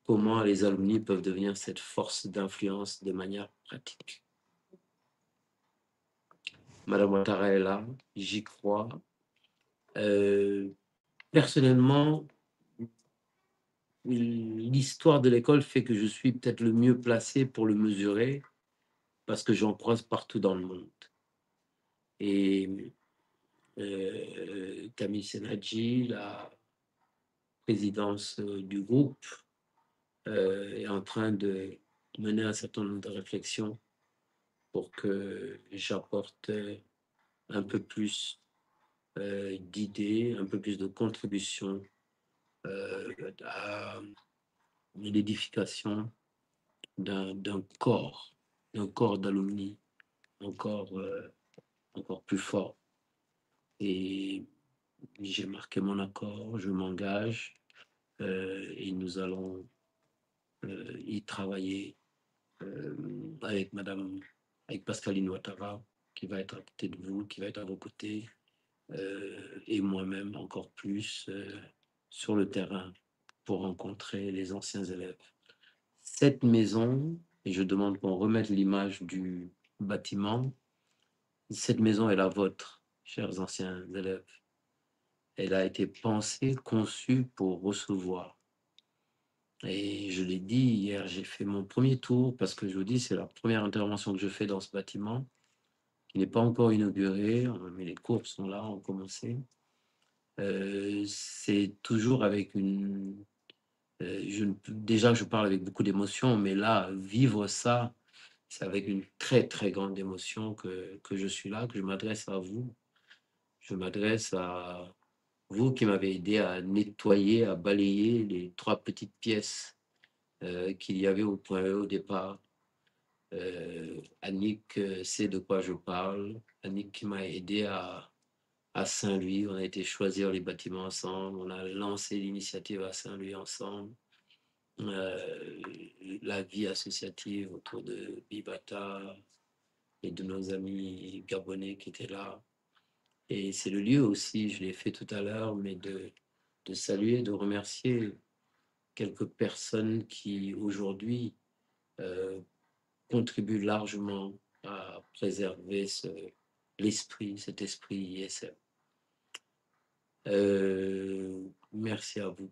comment les alumni peuvent devenir cette force d'influence de manière pratique. Madame Ouattara est là, j'y crois. Personnellement, l'histoire de l'école fait que je suis peut-être le mieux placé pour le mesurer parce que j'en croise partout dans le monde. Et Camille Senadji, la présidence du groupe, est en train de mener un certain nombre de réflexions pour que j'apporte un peu plus d'idées, un peu plus de contributions à l'édification d'un corps d'alumni encore, encore plus fort. Et j'ai marqué mon accord, je m'engage et nous allons y travailler avec Pascaline Ouattara, qui va être à côté de vous, qui va être à vos côtés, et moi-même encore plus sur le terrain pour rencontrer les anciens élèves. Cette maison, et je demande qu'on remette l'image du bâtiment, cette maison est la vôtre, chers anciens élèves. Elle a été pensée, conçue pour recevoir. Et je l'ai dit hier, j'ai fait mon premier tour parce que je vous dis, c'est la première intervention que je fais dans ce bâtiment qui n'est pas encore inauguré, mais les cours sont là, ont commencé. C'est toujours avec une... déjà, je parle avec beaucoup d'émotion, mais là, vivre ça, c'est avec une très, très grande émotion que je suis là, que je m'adresse à vous. Je m'adresse à vous qui m'avez aidé à nettoyer, à balayer les 3 petites pièces qu'il y avait au point E au départ. Annick sait de quoi je parle. Annick qui m'a aidé à Saint-Louis. On a été choisir les bâtiments ensemble. On a lancé l'initiative à Saint-Louis ensemble. La vie associative autour de Bibata et de nos amis gabonais qui étaient là. Et c'est le lieu aussi, je l'ai fait tout à l'heure, mais de saluer, de remercier quelques personnes qui aujourd'hui contribuent largement à préserver cet esprit ISM. Merci à vous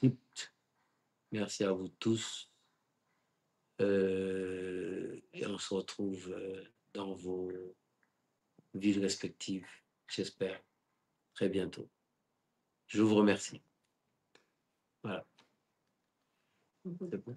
toutes, merci à vous tous. Et on se retrouve dans vos villes respectives, j'espère, très bientôt. Je vous remercie. Voilà. C'est bon.